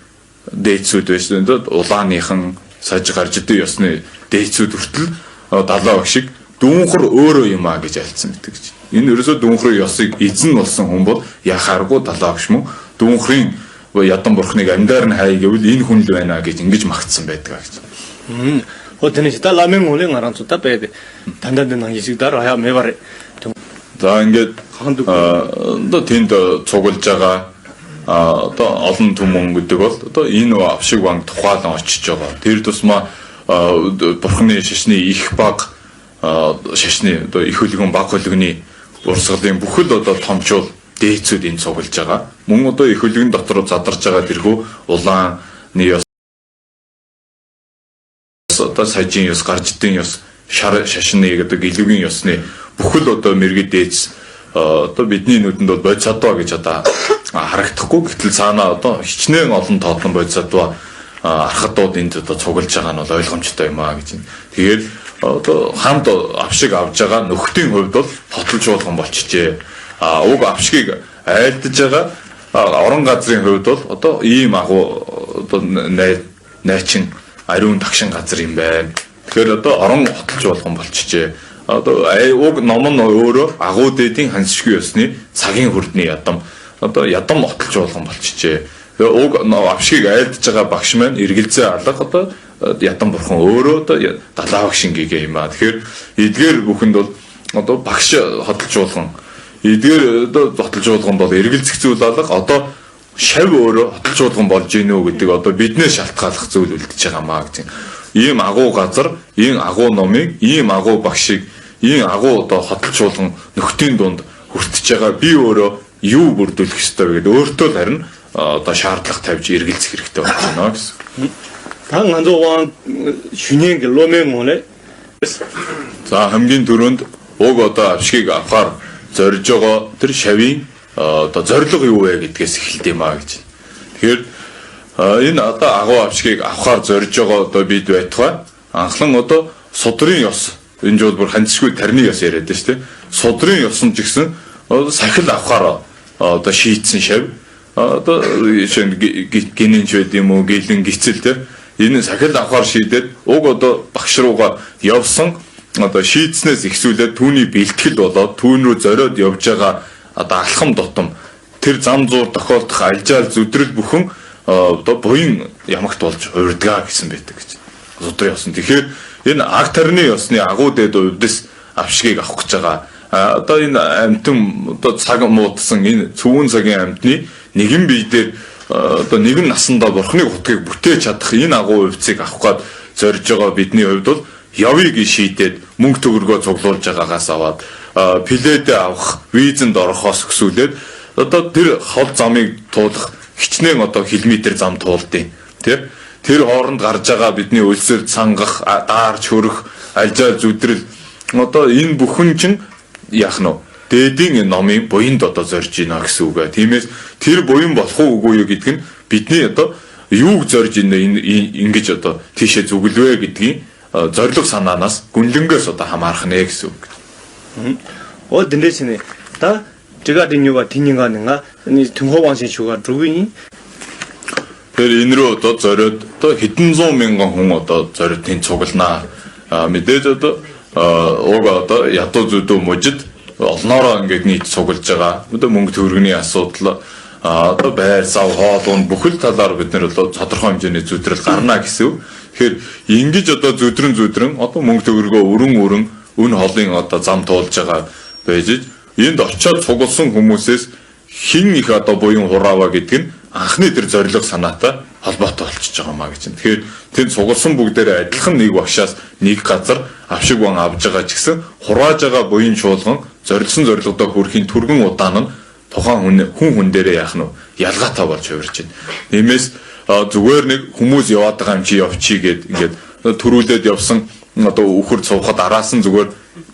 дээдсүүд байсан дээ улааныхан саж гарч идэв ёсны дээдсүүд хүртэл 70 багшиг дүнхэр өөрөө юм а гэж альцсан гэдэг гэж. Энэ ерөөсөө дүнхрийн ёсыг эзэн болсон хүн бол яхааргүй 70 багш мөн дүнхрийн ядан бурхныг амьдаар нь хай гэвэл энэ хүн л байна гэж ингэж магтсан байдаг гэж. 어떤 시다 라면 올린 거랑 좋다 빼대. 단단한 한식다로 하야 매발에. За ингээд одоо тэнд цуглаж байгаа одоо олон түмэн гэдэг бол одоо энэ авшиг банк тухайлан очиж байгаа. Тэр тусмаа бурхны шашны их баг шашны одоо их хөлгөн баг хөлгөний урсгалын бүхэл одоо томчул дээцүүд энэ цуглаж байгаа. Мөн одоо их хөлгөн дотор задарж байгаа тэрхүү улааны ёс одоо сажийн ёс, гарждын ёс, шашны гэдэг илүүгийн ёсны бүхэл одоо мэрэгд дээц одоо бидний нүдэнд бол бодисадва гэж одоо харагдахгүй. Гэтэл цаана одоо хичнээн олон тоотлон бодисадва архадууд энд одоо цуглаж байгаа нь бол ойлгомжтой юм аа гэж. Тэгээд одоо хамт авшиг авж байгаа нөхдийн хувьд бол хотолж болгон болчихжээ. Уг авшигыг айлдж байгаа орон газрын хувьд бол одоо ийм агуу одоо найчин ариун тагшин газар юм байна. Тэгэхээр одоо орон хотолж болгон болчихжээ. Одоо уг ном нь өөрөө агуу дээдийн хансшгүй ёсны цагийн хүрдний ядам одоо ядам отолж болгон болчихжээ. Тэгээ уг авшигыг айлдж байгаа багш маань эргэлзээ алга одоо ядам бурхан өөрөө одоо далаа багшин гээгээ юм аа. Тэгэхээр эдгээр бүхэнд бол одоо багш хотолж болгон эдгээр одоо хотолж болгон бол эргэлзэх зүйл алга одоо шав өөрөө хотолж болгон болж гинөө гэдэг одоо биднээс шалтгааллах зүйл үлдэж байгаа маа гэж. Ийм агуу газар, ийм агуу номыг, ийм агуу багшийг, ийм агуу одоо хотолж болгон нөхдийн дунд хүртэж байгаа би өөрөө юу бүрдүүлэх ёстой вэ гэдэг өөртөө л харин одоо шаардлага тавьж эргэлзэх хэрэгтэй байна гэсэн. 당 안조왕 슈닝 로멘 모네. За хамгийн түрүүнд уг одоо авшигыг авахар зорж байгаа тэр шавийн одоо зорилго юу вэ гэдгээс эхэлт юм аа гэж. Тэгэхээр энэ одоо агуу авшигыг авахар зорж байгаа одоо бид байтугай анхлан одоо судрын ёс энэ жол бүр хандшгүй тарны ёс яриад байна шүү дээ. Судрын ёсон ч гэсэн сахил авахар одоо шийтсэн шав одоо гинэнч байд юм уу гэлэн гисэл те энэ сахил авахар шийдээд уг одоо багш руугаа явсан одоо шийдснээс ихсүүлээд түүний бэлтгэл болоод түүн рүү зориод явж байгаа одоо алхам тутам тэр зам зуур тохиолдох альжаал зүдрэл бүхэн одоо буян ямагт болж урдгаа гэсэн байдаг гэж. Судрын ёсон. Тэгэхээр энэ аг тарны ёсны агуу дээд увдас авшигыг авах гэж байгаа. Одоо энэ амтэн одоо цаг муудсан энэ цөвөн цагийн амтны нэгэн бие дээр одоо нэгэн насандаа бурхны хутгийг бүтээж чадах энэ агуу хувьцыг авах гээд зорж байгаа бидний хувьд бол явыг шийдээд мөнгө төгрөгөө цуглуулж байгаагаас аваад пледээ авах, визэнд орохоос өсүүлээд одоо тэр хол замыг туулах хичнээн одоо километр зам туулдیں۔ Тэр хооронд гарч байгаа бидний өлсөл цангах, даарч хөрөх, альжаал зүдрэл одоо энэ бүхэн чинь яах нь дээдийн номын буянд одоо зорж ийна гэсэн үг бай. Тиймээс тэр буян болох уугүй юу гэдг нь бидний одоо юуг зорж ингэж одоо тийшээ зүгэлвэ гэдгийг зориг санаанаас гүнлэнгээс одоо хамаарах нэ гэсэн үг. 든데시네. 다 제가 된유가 딘인가는가 아니 등호왕신 주가 누구니? Тэр энэ рүү одоо зориод одоо хэдэн зуун мянган хүн одоо зориод тэнд цугланаа. Мэдээж одоо уг одоо ядуу зүдүү мужид олноороо ингээд нийт цуглаж байгаа. Одоо мөнгө төгрөгийн асуудал одоо байр зав хоолуун бүхэл талаар бид нэр одоо тодорхой хэмжээний зүтрэл гарна гэсэн. Тэгэхээр ингэж одоо зүдрэн одоо мөнгө төгрөгөө өрөн үн холын одоо зам туулж байгаа байж энд очиод цугласан хүмүүсээс хин их одоо буян хураава гэдэг нь анхны тэр зориг санаатай холбоотой болчихж байгаа маа гэж. Тэгэхээр тэнд цугласан бүгдээрээ адилхан нэг багшаас нэг газар авшиг бан авж байгаа ч гэсэн хурааж байгаа буян чуулган зорилсон зорилгодоо хүрэхийн түргэн удаан нь тухайн хүн дээрээ яах нь ялгаатай болж хувирч байна. Тиймээс зүгээр нэг хүмүүс яваад байгаа юм чи явчий гэд ингээд төрүүлээд явсан одоо үхэр цувахад араас нь зүгээр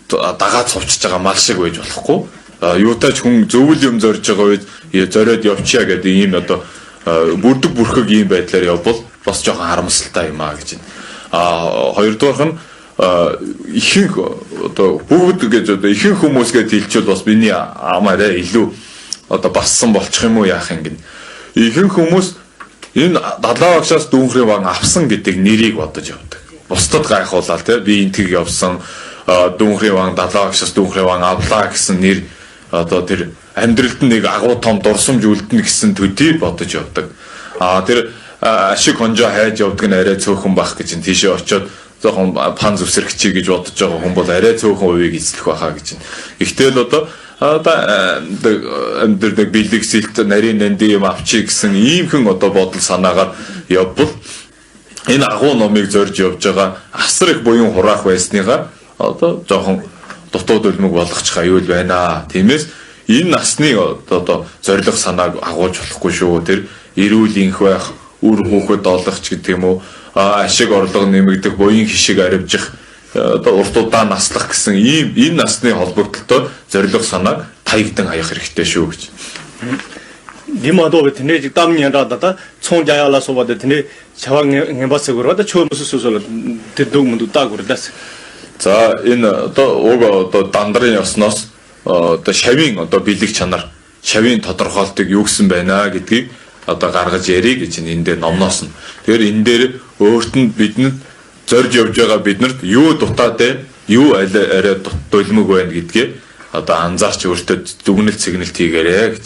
дагаад цувчж байгаа мал шиг байж болохгүй. Юутаач хүн зөвл юм зорж байгаа үед зориод явчаа гэдэг ийм одоо бүрдэг бүрхэг ийм байдлаар явбал бас жоохон харамсалтай юм аа гэж байна. Хоёрдугаар нь ихэнх одоо бүгд гэж одоо ихэнх хүмүүс гэж хэлчихвэл бас миний амаараа илүү одоо бассан болчих юм уу яах юм гин. Ихэнх хүмүүс энэ далаа багшаас дүүнхрийн баг авсан гэдэг нэрийг бодож явдаг. Бусдад гайхуулаад тий би энтгийг явсан дүүнхрийн баг далаа багшаас дүүнхрийн баг авлаа гэсэн нэр одоо тэр амьдралд нэг агуу том дурсамж үлдэнэ гэсэн төдий бодож явдаг. Тэр ашиг хонжоо хайж явдаг нь арай цөөхөн байх гэж байна. Тийшээ очиод жоохон пан зүсрэгчий гэж бодож байгаа хүн бол арай цөөхөн хувийг эзлэх байхаа гэж байна. Ихтэл одоо амьдрэх бэлэг сэлт нарийн нанди юм авчи гэсэн иймхэн одоо бодол санаагаар явбал энэ агуу номыг зорж явж байгаа асар их буян хураах байсныгаа одоо жоохон дутууд үлмэг болгочих аюул байна. Тиймээс энэ насны одоо зориг санааг агуулж болохгүй шүү. Тэр эрүүл инх байх, үр хүүхэд олох ч гэдэг юм уу, ашиг орлого нэмэгдэх, буян хишиг аривжих, одоо урт удаан наслах гэсэн ийм энэ насны холбогдлолтой зориг санааг таягдан хаях хэрэгтэй шүү гэж. Димадоо тэнэ дамны ядаа 총 жаяалаас уваад тэнэ чаваг нэмбасгөр одоо чөмөсөсөл тэдгмэнд даагурдас. За энэ одоо дандрын ёсноос одоо шавийн одоо бэлэг чанар, шавийн тодорхойлтыг юу гэсэн байна гэдгийг одоо гаргаж ярих гэж энэ дээр номноос нь. Тэгэхээр энэ дээр өөрт нь бидэнд зорж явж байгаа биднэрт юу дутаад байна, юу арай дулмаг байна гэдгээ одоо анзаарч өөртөө дүгнэлт сигнэлт хийгээрэй гэж.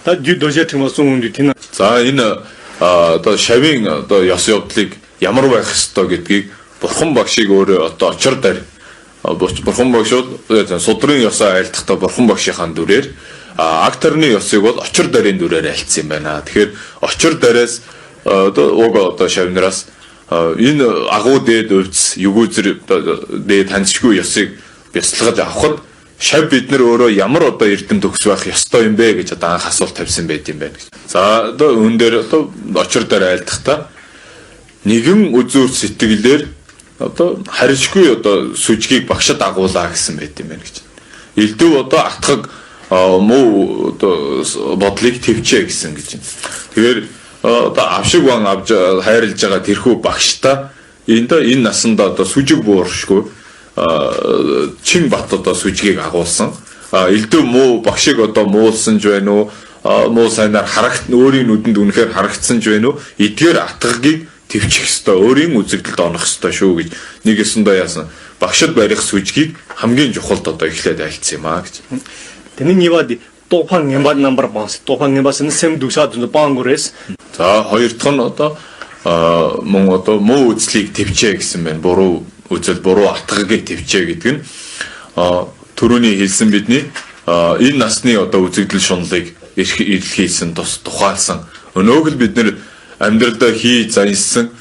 Та дожет юмсан үнд тэнэ. За энэ одоо шавийн одоо ёс явдлыг ямар байх ёстой гэдгийг Бурхан багшийг өөрөө одоо очир дээр Бурхан багшууд судрын ёсоо айлтгахдаа Бурхан багшийнхаа дүрээр акторны ёсыг бол очир дээрийн дүрээр айлтсан юм байна. Тэгэхээр очир дээрээс одоо шавнараас энэ агуу дээд өвц югүүзэр дээд таньшгүй ёсыг бясалгаж авахд шав бид нар өөрөө ямар одоо эрдэм төгс байх ёстой юм бэ гэж одоо анх асуулт тавьсан байт юм байна гэж. За одоо өн дээр одоо очир дээр айлтгахдаа нэгэн үзүүр сэтгэлээр одоо харьжгүй одоо сүжгийг багшд агуулаа гэсэн байт юм байна гэж. Элдв одоо атгаг муу одоо бодлыг төвчээ гэсэн гэж. Тэгэхээр одоо авшиг ван авж хайрлаж байгаа тэрхүү багштай энэ насанда одоо сүжиг бууршгүй чин бат одоо сүжгийг агуулсан. Элдв муу багшиг одоо муулсан ч байна уу? Муу сайнаар өөрийн нүдэнд үнэхээр харагдсан ч байна уу? Эдгээр атгагийг төвчих ёстой, өөрийн үзэгдэлд онох ёстой шүү гэж нэг ёсондоо яасан. Багшд барих сүжгийг хамгийн чухалд одоо эхлээд айлцсан юм аа гэж. Тэний нивад топан нэмбад номер банс, топан нэмбас нь сэм дусаад баангурэс. За хоёр дахь нь одоо муу үзлийг төвчээ гэсэн байна. Буруу үзэл, буруу атгагийг төвчээ гэдэг нь түрүүний хэлсэн бидний энэ насны одоо үзэгдэл шунлыг илэрхийлсэн тус тухайлсан. Өнөөг л бид нэр амьдралдаа зансан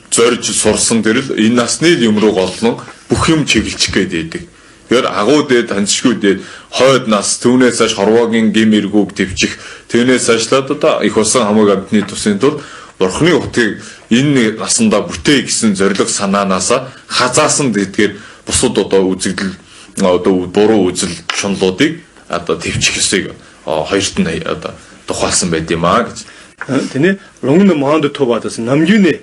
зорж сурсан тэрл энэ насны юм руу голлон бүх юм чиглэж гээд байдаг. Тэгэхээр агуу дээд таньшгүй дээд хойд нас түүнээс хойш хорвоогийн гим эргүүг төвчих түүнээс хойшлаад одоо их усан хамаг амтны тусын тул Бурхны утгыг энэ насандаа бүтээ гэсэн зориг санаанаасаа хазаасан гэдгээр бусад одоо үзэгдэл одоо буруу үзэл шунлуудыг одоо төвчих ёсыг хоёрт нь одоо тухайлсан байд юм аа гэж. Тэний лонгны маанд төвадас намжүнэ.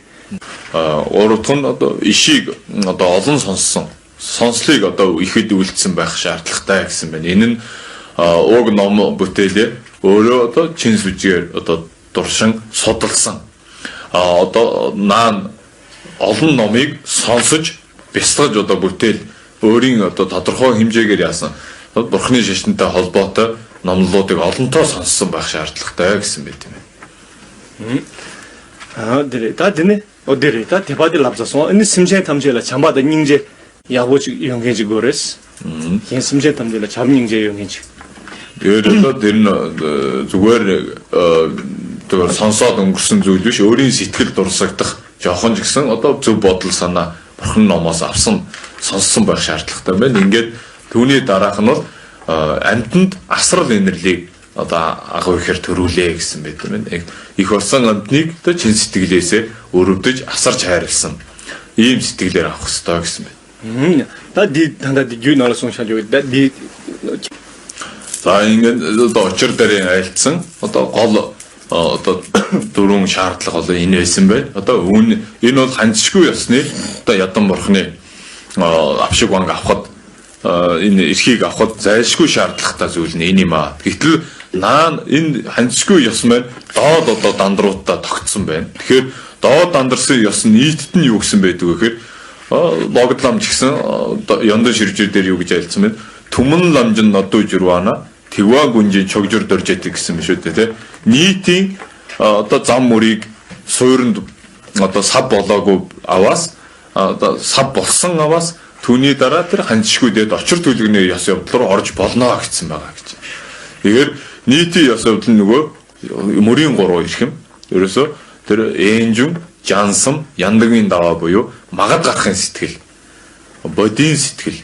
Урд нь одоо ишийг одоо олон сонслыг одоо ихэд үлдсэн байх шаардлагатай гэсэн байна. Энэ нь уг ном бүтээлээ өөрөө одоо чин сүжгээр одоо дуршин судалсан. Одоо наан олон номыг сонсож бясалгаж одоо бүтээл өөрийн одоо тодорхой хэмжээгээр яасан. Бурхны шашинтай холбоотой номлуудыг олонтоо сонссон байх шаардлагатай гэсэн байт юм байна. Дэрэ та тэбади лавзасан. Энэ симжээ тамжэла чамбада 닝제 야고지 용해지 거레스. 현 심제 담들라 잡닝제 용해지. Тэгээд тэр нь зүгээр тэр сонсоод өнгөрсөн зүйл биш, өөрийн сэтгэл дурсагдах жоохон ч гэсэн одоо зөв бодол санаа Бурхан номоос авсан сонссон байх шаардлагатай байна. Ингээд түүний дараах нь бол амьтанд асрал инэрлийг одоо агуу ихээр төрүүлээ гэсэн байт юм байна. Их болсон амьтныг одоо чин сэтгэлээсээ өрөвдөж асарч хайрлсан ийм сэтгэлээр авах хэрэгтэй гэсэн байна. Та дандаа юу налсан шал юу ди за ингээд одоо очир дээрээ айлцсан одоо гол одоо дөрвөн шаардлага бол энэ байсан байна. Одоо энэ бол ханцшгүй ёсны одоо ядан Бурхны авшиг банг авахд энэ эрхийг авахд зайлшгүй шаардлагатай зүйл нь энэ юм аа. Гэтэл наан энэ ханцшгүй ёс маань доод одоо дандруудаа тогтсон байна. Тэгэхээр доод дандарсан ёс нийтэд нь юу гэсэн байдаг вэ гэхээр логдлам ч гэсэн яндан ширжүү дээр юу гэж айлцсан байна. Түмэн ламжин нодуу журвана тэгва гүнжин чогжур дөрж яддаг гэсэн биш үү те. Нийтийн одоо зам мөрийг суурьнд одоо сав болоогүй аваас одоо сав болсон аваас түүний дараа тэр хандшгүй дээд очир төлөвний ёс явдал руу орж болно гэсэн байгаа гэж. Тэгэхээр нийтийн ёс явдал нь нөгөө мөрийн 3 ирэх юм. Ерөөсөө тэр энжүн, жансам, яндагийн даваа буюу магад гарахын сэтгэл, бодийн сэтгэл,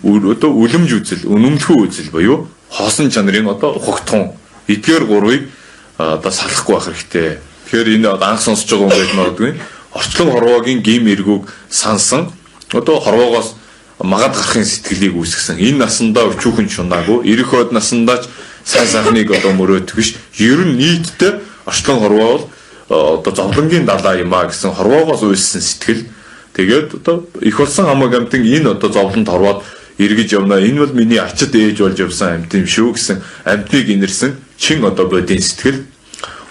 одоо үлэмж үзэл, үнэмлэхүй үзэл буюу хоосон чанарын одоо ухагтхан эдгээр 3-ыг одоо салахгүй байх хэрэгтэй. Тэгэхээр энэ анх сонсож байгаа хүн байж магадгүй орчлон хорвоогийн гим эргүүг сансан одоо хорвоогоос магад гарахын сэтгэлийг үүсгэсэн. Энэ насандаа өчүүхэн чунаагүй, ирэх хойд насандаа ч сайн сайхныг одоо мөрөөдөх биш. Ер нь нийтдээ орчлон хорвоо бол одоо зовлонгийн далаа юм а гэсэн хорвоогоос үйлсэн сэтгэл. Тэгээд одоо их болсон хамаг амтан энэ одоо зовлонд хорвоод эргэж явна. Энэ бол миний ачид ээж болж явсан амт юм шүү гэсэн амтныг инэрсэн чин одоо бодийн сэтгэл.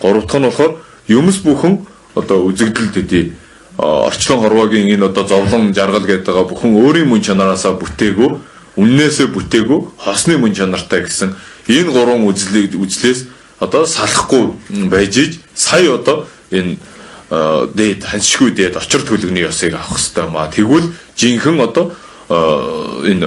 Гурав дахь нь болохоор юмс бүхэн одоо үзэгдэл төдий орчлон хорвоогийн энэ одоо зовлон жаргал гэдэг байгаа бүхэн өөрийн мөн чанараасаа бүтээгүү, үннээсээ бүтээгүү, хосны мөн чанартай гэсэн энэ гурван үзлээс одоо салахгүй байж иж сая одоо энэ дээд ханшгүй дээд очир төлөвний ёсыг авах хэрэгтэй маа. Тэгвэл жинхэнэ одоо энэ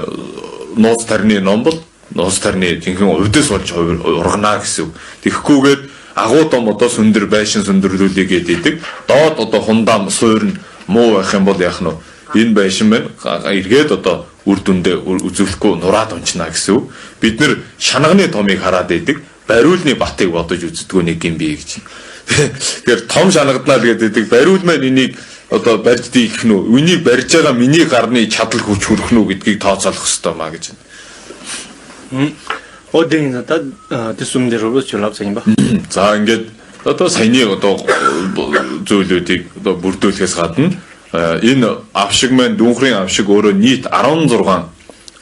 нууц тарны ном бол нууц тарны жинхэнэ увдэс болж ургана гэсэн. Тэгэхгүйгээд агуу том одоо сүндэр байшин сүндэрлүүлээ гэдэг доод одоо хундам суурь муу байх юм бол яах нь энэ байшин байна эргээд одоо үр дүндээ үзүүлэхгүй нураад унчна гэсэн. Бид нэр шанагны томыг хараад идэг бариулны батыг бодож үздэггүй нэг юм бий гэж. Тэгэхээр том шанагданаа л гэдэг бариул маань энийг одоо барьж дийлэх нь үү үнийг барьж байгаа миний гарны чадал хүч хүрэх нь үү гэдгийг тооцоолох хэрэгтэй маа гэж. 어디나 다 대숨대로 졸업생인 봐. За ингээд одоо саяны одоо зүйлүүдийг одоо бүрдүүлэхээс гадна энэ авшиг маань дүүнхрийн авшиг өөрөө нийт 16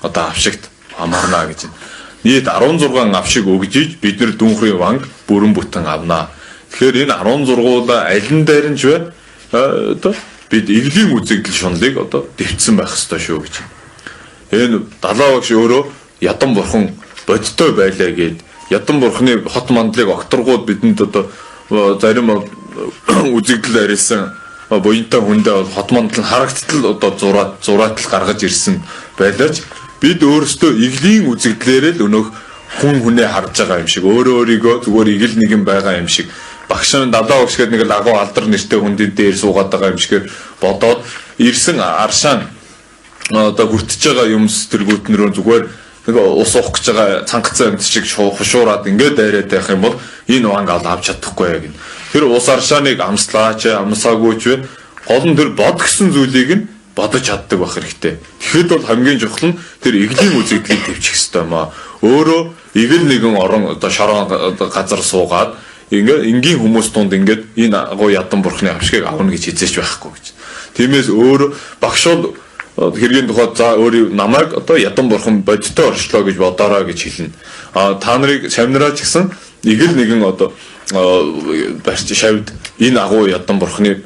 одоо авшигт хамаарна гэж байна. Нийт 16 авшиг өгжиж бид нар дүүнхрийн ванг бүрэн бүтэн авнаа. Тэгэхээр энэ 16-уулаа аль нь дайрч вэ? Одоо бид эвлийн үзэгдэл шунлыг одоо дэвтсэн байх ёстой шүү гэж. Энэ далаа багш өөрөө ядан бурхан бодтой байлаа гэд ядан бурхны хот мандлыг окторгууд бидэнд одоо зарим үзэгдэл арилсан буянтай хүндээ бол хот мандал нь харагдтал одоо зураатал гаргаж ирсэн байлаач бид өөрсдөө иглийн үзэгдлээрээ л өнөөх хүнээ харж байгаа юм шиг өөрийгөө зүгээр игэл нэгэн байгаа юм шиг багш нь далаа өгсгээд нэг л агуу алдар нэртэй хүндийн дээр суугаад байгаа юм шиг бодоод ирсэн аршаан одоо хүртэж байгаа юм тэргүүтнэрөө зүгээр нэг ус уух гэж байгаа цангацсан амьд шиг хушуураад ингээд дайраад байх юм бол энэ ванг авч чадахгүй яг нь. Тэр ус аршааныг амслаач, амсаагүй ч вэ гол нь тэр бод гэсэн зүйлийг нь бодож чаддаг байх хэрэгтэй. Тэгэхэд бол хамгийн чухал нь тэр иглийн үзэгдлийг төвчих хэрэгтэй маа. Өөрөө игэл нэгэн орон одоо шорон газар суугаад ингээд энгийн хүмүүс тунд ингээд энэ агуу ядан бурхны авшгийг авна гэж хизээч байхгүй гэж. Тиймээс өөр багшууд хэргийн тухайд за өөрийн намайг одоо ядан бурхан бодтой орчлоо гэж бодоорой гэж хэлнэ. Та нарыг шавнараач гэсэн игэл нэгэн одоо барьж шавьд энэ агуу ядан бурханы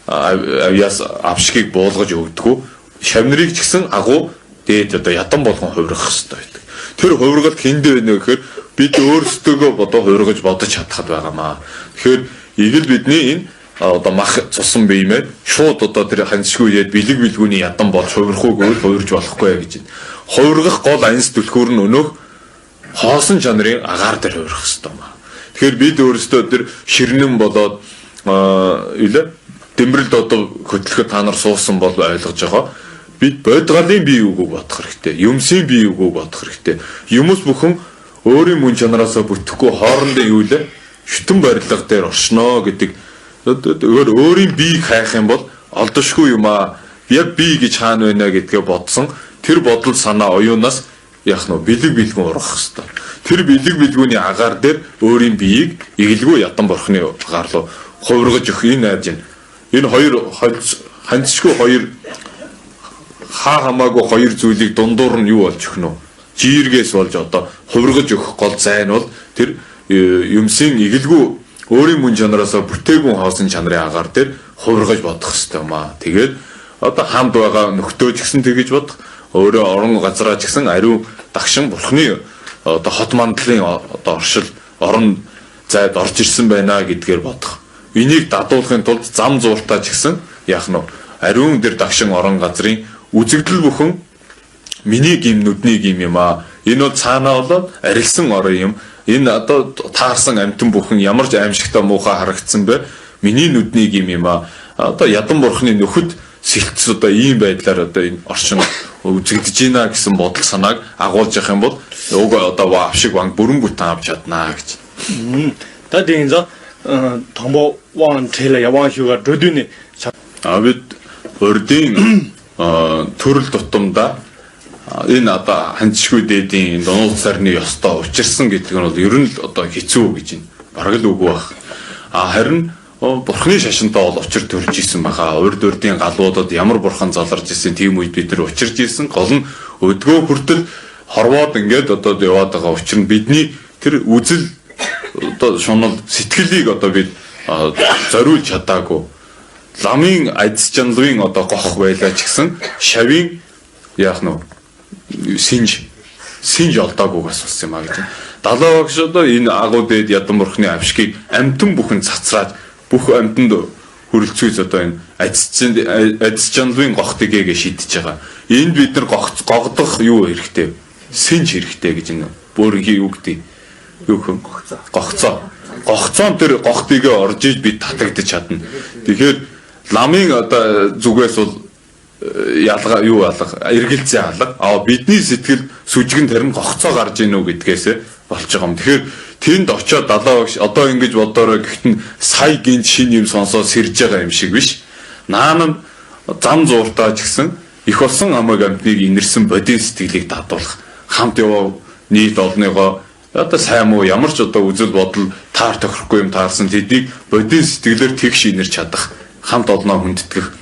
авьяас авшгийг буулгаж өгдөггүй. Шавнарыг ч гэсэн агуу дээд одоо ядан болгон хувирах хэрэгтэй байдаг. Тэр хувиргалт хэндээ байна вэ гэхээр бид өөрсдөө бодоо хувиргаж бодож чадхад байгаамаа. Тэгэхээр игэл бидний энэ одоо мах цусан биемээ шууд одоо тэр ханьшгүй яд бэлэг бэлгүүний ядан болж хувирхууг өөр хувирж болохгүй гэж байна. Хувиргах гол анс түлхүүр нь өнөөх хоосон чанарын агаар дээр хувирах хэрэгтэй маа. Тэгэхээр бид өөрсдөө тэр ширнэн болоод илээ дэмбэрэлд одоо хөтлөхөд та нар суусан бол ойлгож байгаа. Бид бодгалын бие үгүйг бодох хэрэгтэй. Юмсын бие үгүйг бодох хэрэгтэй. Юмс бүхэн өөрийн мөн чанараасаа бүтэхгүй хоорондоо юу илээ шүтэн барилга дээр оршноо гэдэг өөрийн биеийг хайх юм бол олдошгүй юм аа. Яг бие гэж хаана байна гэдгээ бодсон. Тэр бодол санаа оюунаас яах нь бэлэг бэлгүүн ургах хэрэгтэй. Тэр бэлэг бэлгүүний агаар дээр өөрийн биеийг игэлгүй ядан бурхны агаар руу хувиргаж өгөх энэ айж байна. Энэ хоёр ханцшгүй хоёр хаа хамаагүй хоёр зүйлийг дундуур нь юу болж өгнө? Жиргээс болж одоо хувиргаж өгөх гол зайн бол тэр юмсын игэлгүй өөрийн мөн чанараасаа бүтээгүн хоосон чанарын агаар дээр хувиргаж бодох хэрэгтэй юм аа. Тэгээд одоо хамт байгаа нөхдөө ч гэсэн тэгэж бодох. Өөрөө орон газараа ч гэсэн ариун дагшин бурхны одоо хот мандлын одоо оршил орон зайд орж ирсэн байна гэдгээр бодох. Энийг дадуулахын тулд зам зууртаа ч гэсэн яах нь ариун дээр дагшин орон газрын үзэгдэл бүхэн миний гим нүдний гим юм аа. Энэ бол цаанаа болоод арилсан орон юм. Энэ одоо таарсан амтэн бүхэн ямар ч аимшигтай муухай харагдсан бэ? Миний нүдний гим юм аа. Одоо ядан бурхны нөхөд сэлтс одоо ийм байдлаар одоо энэ орчин үзэгдэж байна гэсэн бодол санааг агуулж явах юм бол уг одоо авшиг ванг бүрэн бүтэн авч чаднаа гэж. Та дийнза томбо ван тэл яван 휴가 дөдөний бид урдын төрөл тутамдаа энэ одоо ханчгүй дээдийн дунууд сарны ёстой учирсан гэдэг нь бол ер нь л одоо хэцүү гэж байна. Бараг л үгүй байх. Харин бурхны шашинтай бол учир төрж исэн баха. Урд урдын галуудад ямар бурхан заларж исэн тийм үед бид нар учирж исэн. Гол нь өдгөө хүртэл хорвоод ингээд одоо яваад байгаа учир нь бидний тэр үзэл одоо шунал сэтгэлийг одоо бид зориулж чадаагүй. Ламын айдас жанлын одоо гох байлаа ч гэсэн шавийн яах нь синж олдоогүйгээс болсон юм а гэж. Далаа багш одоо энэ агуу дээд ядан бурхны авшгийг амтэн бүхэн цацраад бүх амтанд хөрөлцөөс одоо энэ айдас жанлын гох тэгээгээ шийдэж байгаа. Энд бид нар гогдох юу хэрэгтэй? Синж хэрэгтэй гэж энэ бүрийн юу гэдэг юу хөн гогцоо. Гогцоон тэр гох тэгээ орж иж бид татагдаж чадна. Тэгэхээр ламын одоо зүгээс бол ялгаа юу алга эргэлзээ алга бидний сэтгэл сүжигэн тарин гогцоо гарч ийнү гэдгээс болж байгаа юм. Тэгэхээр тэнд очиод далаа багш одоо ингэж бодоорой гэхдээ сая гинт шин юм сонсоод сэрж байгаа юм шиг биш. Наан зам зууртаа ч гэсэн их болсон амаг амтныг инэрсэн бодийн сэтгэлийг дадуулах хамт яваа нийт олныгоо одоо сайн муу ямар ч одоо үзэл бодол таар тохирохгүй юм таарсан тэдийг бодийн сэтгэлээр тэгш инэрч чадах хамт олноо хүндэтгэх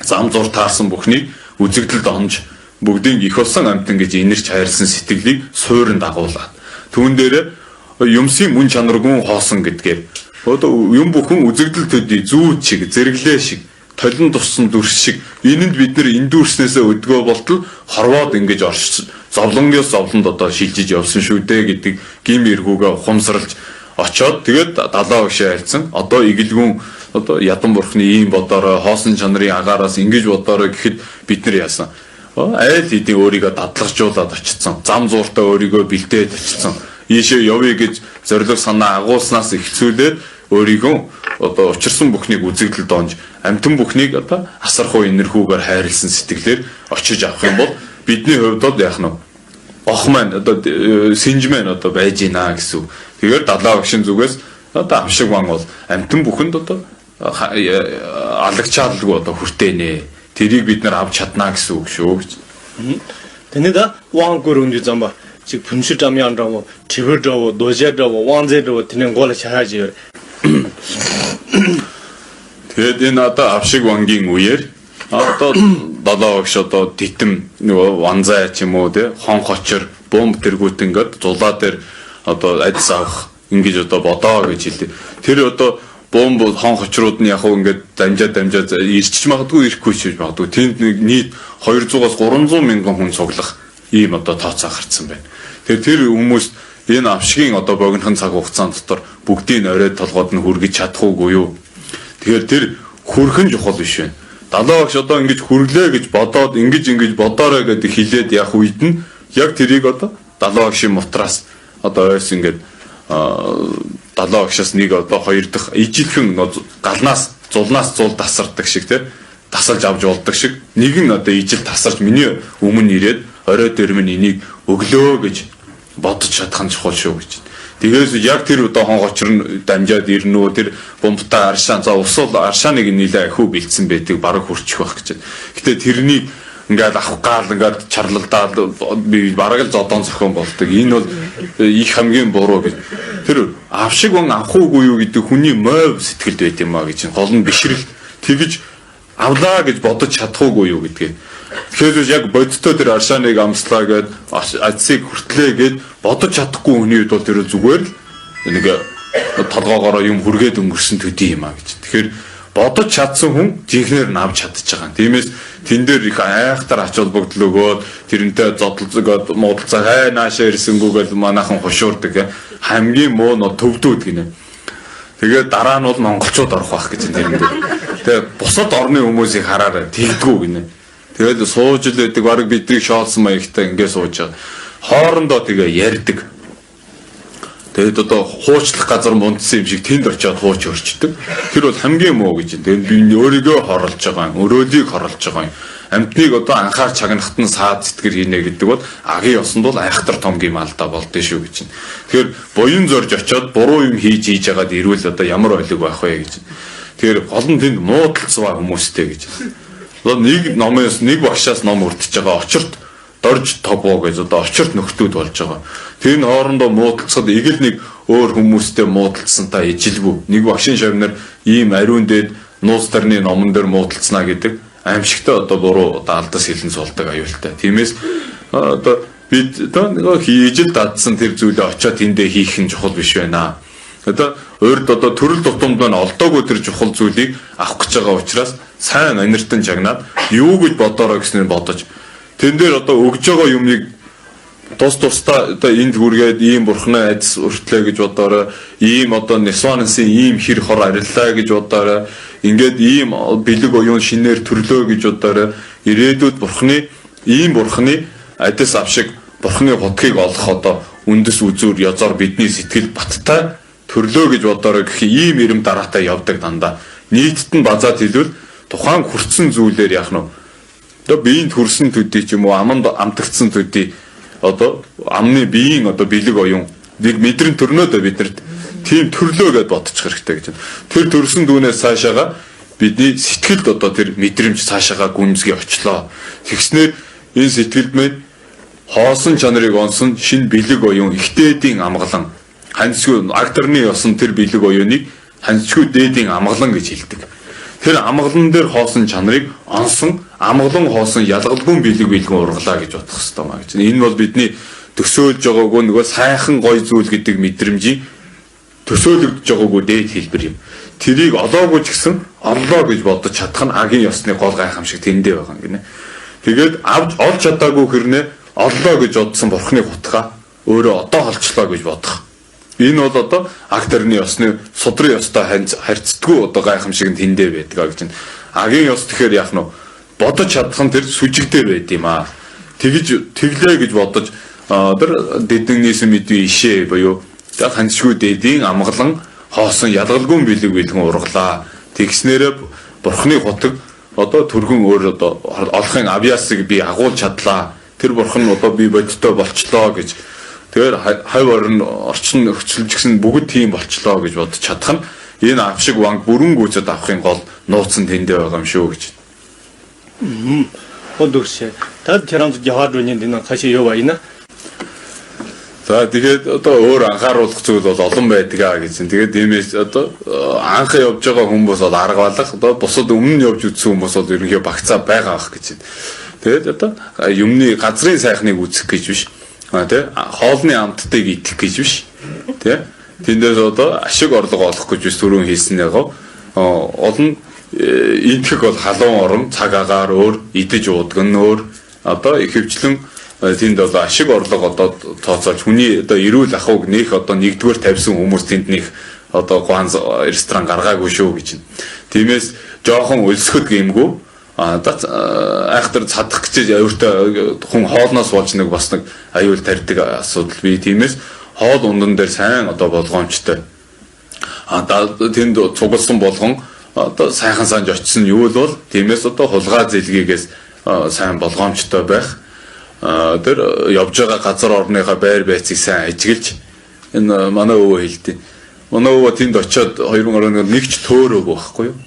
зам зур таарсан бүхнийг үзэгдэлд онж бүгдийг их болсон амтан гэж инэрч хайрлсан сэтгэлийг суурин дагуулад түүн дээр юмсын мөн чанаргүй хоосон гэдгээр одоо юм бүхэн үзэгдэл төдий зүүд шиг зэрэглээ шиг толин туссан дүрс шиг энэнд бид нар эндүүрснээсээ өдгөө болтол хорвоод ингэж орч зовлонгоос зовлонд одоо шилжиж явсан шүү дээ гэдэг гим эргүүгээ ухамсарлж очоод тэгээд далаа багшаа альцсан одоо игэлгүн одоо ядан бурхны ийм бодорой хоосон чанарын агаараас ингэж бодорой гэхэд бид нар яасан айл хэдийн өөрийгөө дадлагжуулаад очсон зам зууртаа өөрийгөө бэлдээд очсон ийшээ явъя гэж зориг санаа агуулснаас эхцүүлээд өөрийгөө одоо учирсан бүхнийг үзэгдэлд онж амтэн бүхнийг одоо асархуу инэрхүүгээр хайрлсан сэтгэлээр очиж авах юм бол бидний хувьд яах нь ох маань одоо синж маань одоо байж гинэ гэсэн. Тэгэхээр далаа багшин зүгээс одоо авшиг ван бол амтэн бүхэнд одоо алагчаалгүй одоо хүртэнэ. Тэрийг бид нар авч чаднаа гэсэн үг шүү гэж. Тэнэда ван гөрөнд замба 즉 분수점이라고 집을도 노제도 왕제도 드는 걸 잘하지요. Тэгээд энэ одоо авшиг вангийн үеэр одоо далаа багш одоо титэм нөгөө ванзай ч юм уу те хон хочор бомб тэргүүт ингээд зулаа дээр одоо адис авах ингэж одоо бодоо гэж хэлээ. Тэр одоо бомб хон хочрууд нь яг ингээд дамжаад ирчих магадгүй ирэхгүй ч магадгүй. Тэнд нэг нийт 200-аас 300 мянган хүн цуглах ийм одоо тооцоо гарцсан байна. Тэгэхээр тэр хүмүүс энэ авшигын одоо богинохон цаг хугацаанд дотор бүгдийг оройд толгойд нь хүргэж чадахгүй юу? Тэгэхээр тэр хүрхэн чухал биш байна. Далаа багш одоо ингэж хүрглээ гэж бодоод ингэж бодоорой гэдэг хэлээд явах үед нь яг тэрийг одоо далаа багшийн мутраас одоо ойрс ингэж далаа багшаас нэг одоо хоёр дахь ижилхэн галнаас зулнаас зул тасардаг шиг те тасалж авч болдог шиг нэг нь одоо ижил тасарч миний өмнө ирээд орой дээр минь энийг өглөө гэж бодож чадах нь чухал шүү гэж. Тэгээс яг тэр одоо хон гочор нь дамжаад ирнэ үү тэр бомбтай аршаа за усул аршааныг нэлээ ахиу бэлдсэн байдаг бараг хүрчих байх гэж. Гэтэ тэрнийг ингээд авах гал ингээд чарлалдаад би бараг л зодон зохион болдог. Энэ бол их хамгийн буруу гэж. Тэр авшиг ван авахгүй юу гэдэг хүний мойв сэтгэлд байт юм а гэж. Гол нь бишрэл тэгж авлаа гэж бодож чадахгүй юу гэдгийг. Тэгэхээр яг бодиттой тэр аршааныг амслаа гэд ацыг хүртлээ гэд бодож чадахгүй хүний үед бол тэр зүгээр л нэг толгоогоороо юм хүргээд өнгөрсөн төдий юм а гэж. Тэгэхээр бодож чадсан хүн жинхнээр нь авч чадчих байгаа. Тиймээс тэн дээр их айхтар ач холбогдол өгөөд тэрнтэй зодолцогоод муудалцаа хай наашаа ирсэнгүүгээл манайхан хушуурдаг хамгийн муу нь төвдүүд гинэ. Тэгээд дараа нь бол монголчууд орох байх гэж энэ дээр. Тэгээд бусад орны хүмүүсийг хараарай тэгдгүү гинэ. Тэгээд сууж л байдаг баг бидний шоолсон маягтай ингэ сууж байгаа. Хоорондоо тэгээ ярьдаг. Тэгээд одоо хуучлах газар мундсан юм шиг тэнд очиод хууч өрчдөг. Тэр бол хамгийн муу гэж. Тэгээд би өөрийгөө хорлож байгаа юм, өрөөлийг хорлож байгаа юм. Амьтныг одоо анхаар чагнахт нь саад сэтгэр хийнэ гэдэг бол агийн ёсонд бол айхтар том гим алдаа болдсон шүү гэж. Тэгэхээр буян зорж очиод буруу юм хийж байгаад ирвэл одоо ямар ойлог байх вэ гэж. Тэгэхээр гол нь тэнд муудалцваа хүмүүстэй гэж. Одоо нэг номоос нэг багшаас ном өртөж байгаа очирт дорж тогоо гэж одоо очирт нөхдүүд болж байгаа. Тэр нь хоорондоо муудалцахад игэл нэг өөр хүмүүстэй муудалцсантай ижилгүй. Нэг багшийн шавнаар ийм ариун дээд нууц тарны номон дээр муудалцнаа гэдэг аимшигтай одоо буруу одоо алдас хэлэн суулдаг аюултай. Тиймээс одоо бид одоо нэг ижил дадсан тэр зүйлээ очиод тэндээ хийх нь чухал биш байна. Одоо урд одоо төрөл тутамд маань олдоогүй тэр чухал зүйлийг авах гэж байгаа учраас сайн аниртан чагнаад юу гэж бодороо гэснээр бодож тэн дээр одоо өгж байгаа юмыг тусдаа одоо энд хүргээд ийм бурхны айдас өртлөө гэж бодоорой. Ийм одоо Несвансын ийм хэр хор ариллаа гэж бодоорой. Ингээд ийм бэлэг оюун шинээр төрлөө гэж бодоорой. Ирээдүйд ийм бурхны айдас авшиг бурхны хутгийг олох одоо үндэс үзүүр язаар бидний сэтгэл баттай төрлөө гэж бодоорой гэх ийм ирэм дараатай явдаг дандаа. Нийтэд нь базаад хэлвэл тухайн хүрсэн зүйлээр яах нь одоо биеинд хүрсэн төдий ч юм уу аманд амтагдсан төдий одоо амны биеийн одоо бэлэг оюун нэг мэдрэн төрнөөдөө биднэрт тийм төрлөө гэдээ бодчих хэрэгтэй гэж. Тэр төрсөн дүүнээс цаашаага бидний сэтгэлд одоо тэр мэдрэмж цаашаага гүнзгий очлоо. Тэгснээр энэ сэтгэлд минь хоосон чанарыг онсон шинэ бэлэг оюун ихтэйдийн амгалан ханьцгүй акторны ёсон тэр бэлэг оюуныг ханьцгүй дээдийн амгалан гэж хэлдэг. Тэр амгалан дээр хоосон чанарыг онсон амгалан хоосон ялгалгүй бэлэг бэлгэн ургалаа гэж бодох хэрэгтэй маа гэж. Энэ бол бидний төсөөлж байгаагүй нөгөө сайхан гой зүйл гэдэг мэдрэмжийн төсөөлөгдөж байгаагүй дээд хэлбэр юм. Тэрийг олоогүй ч гэсэн оллоо гэж бодож чадах нь агийн ёсны гол гайхамшиг тэндээ байгаа юм гинэ. Тэгээд олж чадаагүй хэрнээ оллоо гэж бодсон бурхны хутгаа өөрөө одоо олчлоо гэж бодох. Энэ бол одоо акторны ёсны судрын ёстой харьцдаггүй одоо гайхамшиг нь тэндээ байдаг гэж. Агийн ёс тэгэхээр яах нь бодож чадах нь тэр сүжигтэй байд юм аа. Тэгж тэглээ гэж бодож тэр дэднээс мэдвэ ишээ буюу яг ханьцгүй дээдийн амгалан хоосон ялгалгүй бэлэг бэлгэн ургалаа. Тэгснээрээ бурхны хутаг одоо түргэн өөр одоо олохын авьяасыг би агуулж чадлаа. Тэр бурхан одоо би бодиттой болчлоо гэж. Тэгэхээр хав орн орчин нөхцөлж гисэн бүгд тийм болчлоо гэж бодож чадах нь энэ авшиг ванг бүрэн гүйцэд авахын гол нууцсан тэндээ байгаа юм шүү гэж. Одуршээ. Тад тэрэн жахад үнийн дэн хаши ёо байна. За тэгээд одоо өөр анхааруулах зүйл бол олон байдаг гэсэн. Тэгээд иймээс одоо анх явж байгаа хүмүүс бол арга балах одоо бусад өмнө нь явж үзсэн хүмүүс бол ерөнхийдөө багцаа байгаа ах гэж. Тэгээд одоо юмны газрын сайхныг үзэх гэж биш. Тэ хоолны амттайг идэх гэж биш. Тэ тэндээс одоо ашиг орлого олох гэж биш түрүүн хийсэн яг олон идэх бол халуун орон цаг агаар өөр идэж уудаг нь өөр одоо ихэвчлэн тэнд бол ашиг орлого одоо тооцоолж хүний одоо эрүүл ахуйг нэх одоо нэгдүгээр тавьсан хүмүүс тэнд нэх одоо ганц ресторан гаргаагүй шүү гэж. Тиймээс жоохон өлсгöd гэмгүй айхтар цадах гэж өөртөө хүн хоолноос болж нэг бас нэг аюул тарьдаг асуудал бий. Тиймээс хоол ундан дээр сайн одоо болгоомжтой тэнд цугласан болгон одоо сайхан санж очсон юу л бол тиймээс одоо хулгай зэлгийгээс сайн болгоомжтой байх. Тэр явж байгаа газар орныхаа байр байцыг сайн ажиглаж энэ манай өвөө хэлдэг. Манай өвөө тэнд очиод 2011 нэг ч төөрөөг байхгүй юу?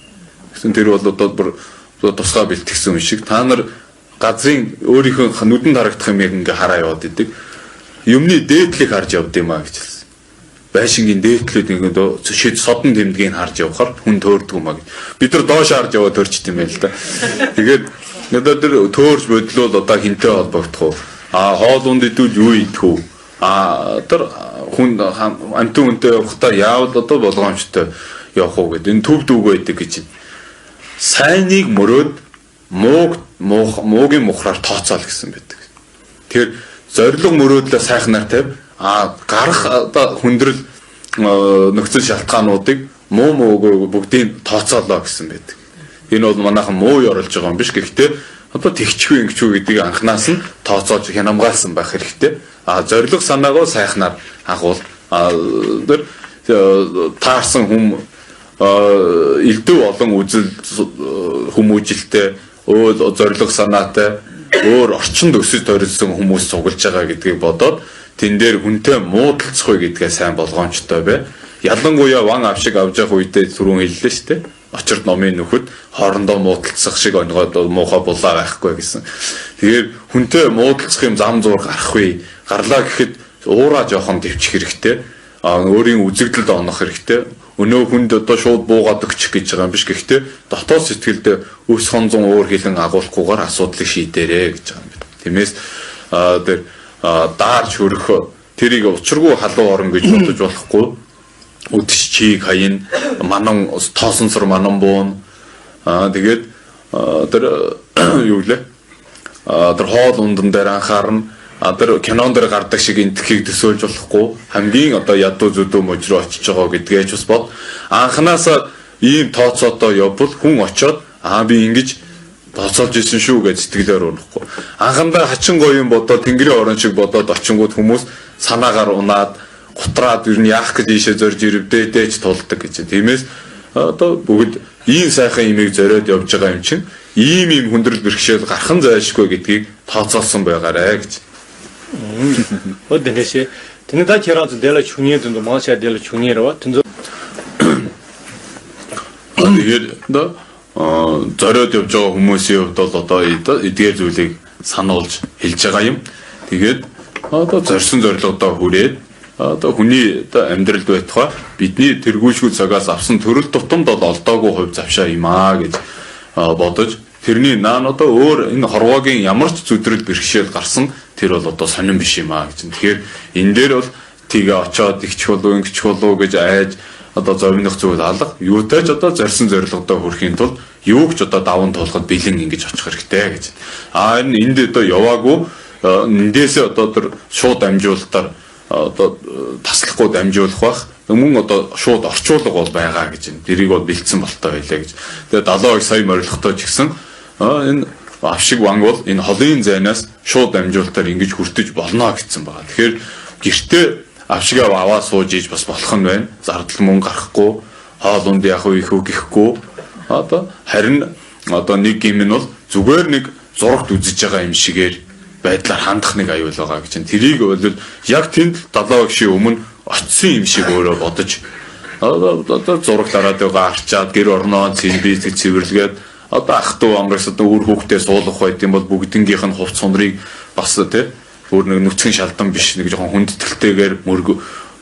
Гэсэн тэр бол одоо тусгай бэлтгэсэн юм шиг та нар газрын өөрийнхөө нүдэнд харагдах юм ингээ хараа яваад идэг. Юмны дээдлийг харж явд юм а гэж хэлсэн. Байшингийн дээдлүүд ингээ шид содон тэмдгийг харж явахаар хүн төөрдөг юм а гэж. Бид нар доош харж яваад төрчт юм байл л да. Тэгээд надад тэр төөрж бодлол одоо хинтээ холбогдох уу? Хоол унд идвэл юу идэх үү? Тэр хүн амтэн үнтэй явахдаа яавал одоо болгоомжтой явах уу гэдэг. Энэ төв дүүг байдаг гэж. Сайныг мөрөөд муугийн мухраар тооцоол гэсэн байдаг. Тэгэхээр зориг мөрөөдлөө сайхнаар тавь гарах одоо хүндрэл нөхцөл шалтгаануудыг муугүй бүгдийг тооцоолоо гэсэн байдаг. Энэ бол манайхан муу ярилж байгаа юм биш. Гэхдээ одоо тэгчгүй ингэчгүй гэдгийг анханаас нь тооцоолж хянамгаалсан байх хэрэгтэй. Зориг санаагаа сайхнаар агуул тэр таарсан элдв олон үзэл хүмүүжилтэй өөр зориг санаатай өөр орчинд өсөж төрөлсөн хүмүүс цуглаж байгаа гэдгийг бодоод тэн дээр хүнтэй муудалцах вэ гэдгээ сайн болгоомжтой бай. Ялангуяа ван авшиг авж явах үедээ түрүүн хэллээ шүү дээ. Очирд номын нөхөд хоорондоо муудалцах шиг өнгөд муухай булаа байхгүй гэсэн. Тэгэхээр хүнтэй муудалцах юм зам зуур гарах вэ? Гарлаа гэхэд уураа жоохон дэвчих хэрэгтэй. Өөрийн үзэгдэлд онох хэрэгтэй. Өнөө хүнд одоо шууд буугаад өгчих гэж байгаа юм биш. Гэхдээ дотоод сэтгэлд өс хонзон уур хилэн агуулахгүйгээр асуудлыг шийдээрэй гэж байгаа юм. Тиймээс тэр даарч хөрөх тэрийг учиргүй халуун орон гэж бодож болохгүй. Үдшиж чиг хаян манан тоосонсор манан буун тэгээд тэр юу лээ тэр хоол ундан дээр анхаарна тэр кинон дээр гардаг шиг энтхийг төсөөлж болохгүй хамгийн одоо ядуу зүдүү мужруу очиж байгаа гэдгээ ч бас бод анханасаа ийм тооцоотоо явбал хүн очоод би ингэж тооцоолж исэн шүү гэж сэтгэлээр унахгүй анхандаа хачин гоё юм бодоод тэнгэрийн орон шиг бодоод очингууд хүмүүс санаагаар унаад гутраад ер нь яах гэж ийшээ зорж ирвдээдэж тулдаг гэж. Тиймээс одоо бүгд ийм сайхан имийг зориод явж байгаа юм чинь ийм хүндрэл бэрхшээл гархан зайлшгүй гэдгийг тооцоолсон байгаарэ гэж. 어떤데시? 근데 저라도 내가 중요해도 마셔야 될 중요해라. 근데 тэгээд зориод явж байгаа хүмүүсийн хувьд бол одоо эдгээр зүйлийг сануулж хэлж байгаа юм. Тэгээд одоо зорьсон зорилгодоо хүрээд одоо хүний одоо амьдралд байтугай бидний тэргүүшгүй цагаас авсан төрөл тутамд бол олдоогүй хувь завшаа юм гэж бодож тэрний наан одоо өөр энэ хорвоогийн ямар ч зүдрэл бэрхшээл гарсан тэр бол одоо сонирн биш юм гэж. Тэгэхээр энэ дээр бол тигээ очоод игч болов ингэж болов гэж айж одоо зовнох зүйл алга юутай ч одоо зорьсон зорилгодоо хүрэхийн тулд юуг ч одоо даван туулахад бэлэн ингэж очих хэрэгтэй гэж. Энд одоо яваагүй эндээсээ одоо тэр шууд амжуулалтаар одоо таслахгүй дамжуулах бах мөн одоо шууд орчуулга бол байгаа гэж юм. Тэрийг бол бэлдсэн болтой байлаа гэж. Тэгээд 72 сая морилготой ч гэсэн энэ авшиг ванг бол энэ холын зайнаас шууд дамжуулалтаар ингэж хүртэж болно гэсэн байгаа. Тэгэхээр гэртээ авшигаа аваа сууж иж бас болох нь байна. Зардал мөнгө гарахгүй, хоол унд яг их үг гэхгүй. Одоо харин одоо нэг юм нь бол зүгээр нэг зурагт үзэж байгаа юм шигээр байдлаар хандах нэг аюул байгаа гэж. Тэрийг бол яг тэнд 70 гишийн өмнө очисон юм шиг өөрөө бодож одоо зураглараад байгаа арчаад гэр орноо цэвэрлж цэвэрлгээд одоо ах トゥ ангаас одоо үр хүүхдээ суулгах байт юм бол бүгднгийнх нь хувц сунрыг бас тий өөр нэг нүцгэн шалдан биш нэг жоохон хүндэтгэлтэйгээр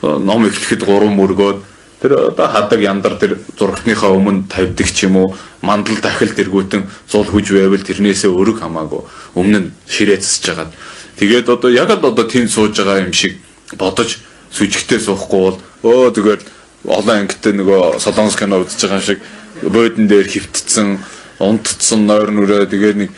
ном эхлэхэд 3 мөргөөд тэр одоо хадаг яндар тэр зурагтныхаа өмнө тавьдаг ч юм уу мандал дахил тэргүүтэн зул хүж байвал тэрнээсээ өрг хамаагүй өмнө нь ширээцсэж хагаад тэгээд одоо яг л одоо тийм сууж байгаа юм шиг бодож сүжигтэй суухгүй бол зүгээр олон ангитай нөгөө солонгос кино үзэж байгаа шиг бөөдөн дээр хөвтцэн унтцсан нойр нүрээ тэгээд нэг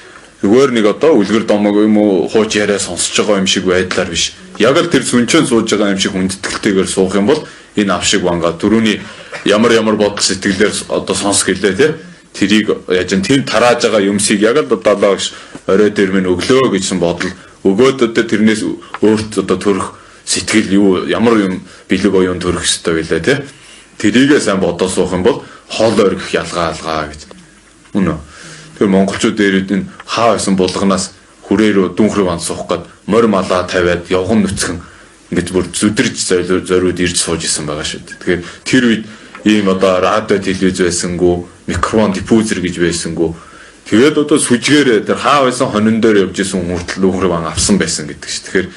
зүгээр нэг одоо үлгэр домог юм уу хууч яриа сонсож байгаа юм шиг байдлаар биш яг л тэр сүнчэн сууж байгаа юм шиг хүндэтгэлтэйгээр суух юм бол энэ авшиг ванга түрүүний ямар бодол сэтгэлээр одоо сонс гэлээ тий тэрийг яаж тийм тарааж байгаа юмсыг яг л одоо орой дээр минь өглөө гэжсэн бодол өгөөд одоо тэрнээс өөрт одоо төрөх сэтгэл юу ямар юм бэлэг оюун төрөх ёстой гэлээ тий тэрийгээ сайн бодож суух юм бол хоол оргих ялгаа гэж үнэ тэр монголчууд дээрүүд энэ хаа байсан булганаас хүрээрөө дүнхрэг ансуух гээд морь малаа тавиад явган нүцгэн ингэж бүр зүдэрж зориуд ирж сууж исэн байгаа шүү дээ. Тэгэхээр тэр үед ийм одоо радио телевиз байсангүй, микрофон диффузер гэж байсангүй. Тэгээд одоо сүжгээр тэр хаа байсан хонин дээр явж исэн хүртэл дүнхрэг ан авсан байсан гэдэг шүү. Тэгэхээр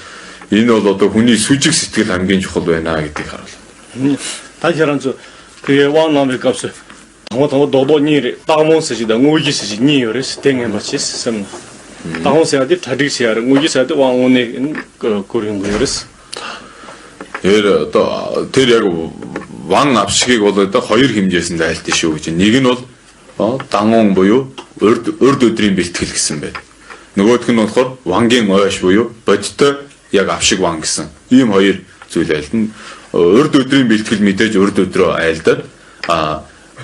энэ бол одоо хүний сүжиг сэтгэл хамгийн чухал байна гэдгийг харуулна. 다시란저 그게 왕남의 값을 아무튼 도도니 다몬스지다 우지스지 니요레스 땡에마치스 다몬스야디 타디시야르 우지스야디 왕오네 그 고른 거요레스 тэр яг ван авшигыг бол одоо хоёр хэмжээсэнд айлтсан шүү гэж. Нэг нь бол дангуун буюу урд өдрийн бэлтгэл гэсэн байна. Нөгөөх нь болохоор вангийн ойш буюу бодтой яг авшиг ван гэсэн. Ийм хоёр зүйл айлтна. урд өдрийн бэлтгэл мэдээж урд өдрөө айлдаад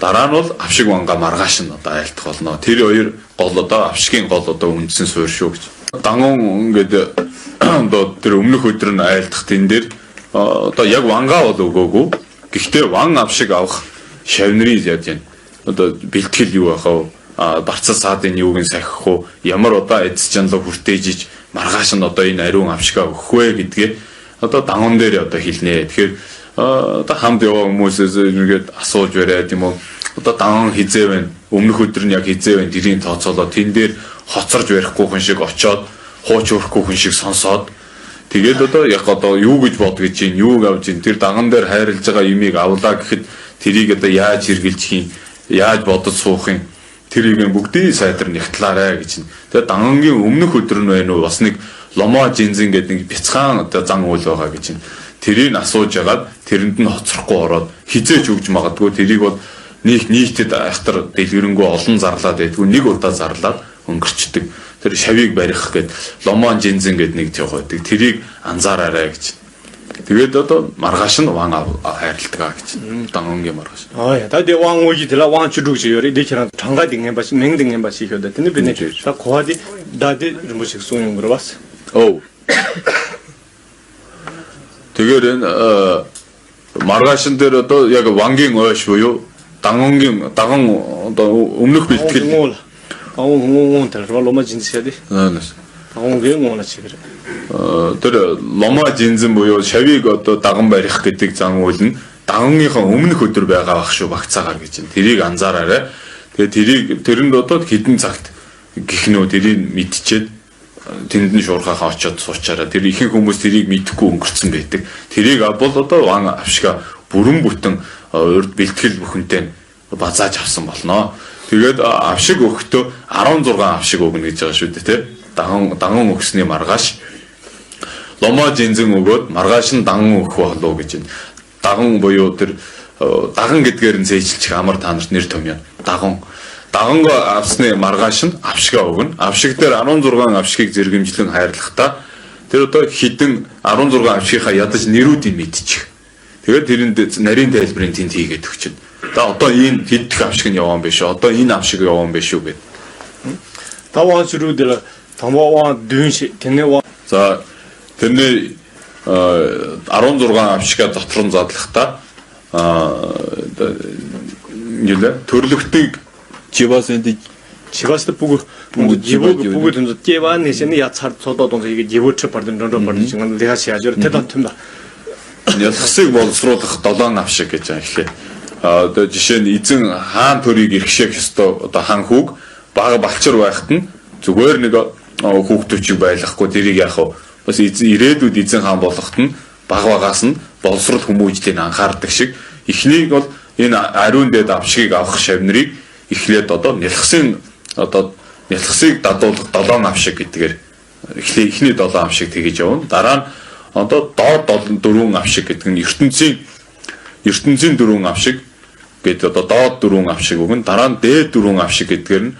дараа нь бол авшиг ванга маргааш нь одоо айлдах болно. Тэр хоёр гол одоо авшигын гол одоо үндсэн суурь шүү гэж. Дангун ингээд одоо тэр өмнөх өдөр нь айлдах тэн дээр одоо яг ванга бол өгөөгүй. Гэхдээ ван авшиг авах шавнырын яаж юм. Одоо бэлтгэл юу байх вэ? Барцал саадын юуг нь сахих уу? Ямар одоо эдс жанлаг хүртээжиж маргааш нь одоо энэ ариун авшигаа өгөх вэ гэдгээ одоо дангун дээр одоо хэлнэ. Тэгэхээр одоо хамт яваа хүмүүсээс ингээд асууж бариад юм уу? Одоо дангун хизээ байна. Өмнөх өдөр нь яг хизээ байна. Тэрийг тооцоолоод тэн дээр хоцорж барихгүй хүн шиг очоод хууч өрөхгүй хүн шиг сонсоод тэгээд одоо яг одоо юу гэж бодгож чинь юуг авж чинь тэр данган дээр хайрлаж байгаа юмыг авлаа гэхэд тэрийг одоо яаж хэрглэж хийн яаж бодож суух юм тэрийг бүгдийг сайдар нэгтлаарэ гэж чинь. Тэгээд дангангийн өмнөх өдөр нь байна уу бас нэг ломо жинзэн гэдэг нэг бяцхан одоо зан үйл байгаа гэж чинь. Тэрийг асууж агаад тэрэнд нь хоцрохгүй ороод хизээж өгж магадгүй тэрийг бол нийтэд айхтар дэлгэрэнгүй олон зарлаад байдгүй нэг удаа зарлаад өнгөрчдөг. Тэр шавийг барих гэд ломон жинзэн гэд нэг жоох байдаг. Тэрийг анзаараарай гэж. Тэгээд одоо маргааш нь ван хайрладаг гэж. Дангангийн маргааш. 다들 왕 오지 들라 왕 주루지 요리 대처럼 장가 등에 봐시 맹등에 봐시 효다. 근데 비네 다 고아디 다들 뭐식 소용 물어봤어. 오. тэгээд маргаашин дээр одоо яг вангийн ойш буюу данган одоо өмнөх бэлтгэл 옹 тэр лома жинсяди. 옹게 옹나치 그래. тэр лома жинзэн буюу шавийг одоо даган барих гэдэг зан үйл нь дангангийнхаа өмнөх өдөр байгаа бах шүү багцаагаар гэж юм. Тэрийг анзаараарай. Тэгээд тэрэнд одоо хэдэн цагт гэх нөө тэрийг мэдчихэд тэнд нь шуурхаахаа очиод суучаараа тэр ихэнх хүмүүс тэрийг мэдэхгүй өнгөрцөн байдаг. Тэрийг бол одоо ван авшига бүрэн бүтэн урд бэлтгэл бүхэнтэй базааж авсан болно. Тэгээд авшиг өгөхдөө 16 авшиг өгнө гэж байгаа шүү дээ тий. Данган өгсөний маргааш ломо жинзэн өгөөд маргааш нь данган өгөх болов гэж байна. Даган буюу тэр даган гэдгээр нь зээжилчих амар та нарт нэр том юм. Даган авсны маргааш нь авшигаа өгнө. Авшиг дээр 16 авшигыг зэргэмжлэн хайрлахдаа тэр одоо хідэн 16 авшигийнхаа ядаж нэрүүдийг мэдчих. Тэгээд тэрэнд нарийн тайлбарыг тэнд хийгээд өгчихэд. Одоо энэ хэддэх авшиг нь яваан биш. Одоо энэ авшиг яваан биш үү гэд. Таван шрүүдэр тамван дүүнш тэнэ. За тэрний 16 авшигаа дотор нь задлахдаа төрлөختийг Чиваста пугу пугу 좀 제반에 세네 야차 소도동서 이게 지부처 받는 정도 받는 지금 내가 시아저 대단팀다. ялхсыг боловсруулах 7 авшиг гэж байгаа ихлэ. Одоо жишээ нь эзэн хаан төрийг иргэшээх ёстой одоо хан хүүг бага балчир байхад нь зүгээр нэг хүүхдүүчийг байлгахгүй тэрийг яах вэ? Бас ирээдүйд эзэн хаан болоход нь багаас нь боловсрол хүмүүжлийг анхаардаг шиг эхнийг бол энэ ариун дэд авшигыг авах шавнырыг эхлээд одоо нялхсыг дадуулах 7 авшиг гэдгээр эхний 7 авшиг тэгэж явна. Дараа нь одоо доод 4 авшиг гэдэг нь ертөнцийн 4 авшиг гэдэг одоо доод 4 авшиг өгөн дараа нь дээд 4 авшиг гэдгээр нь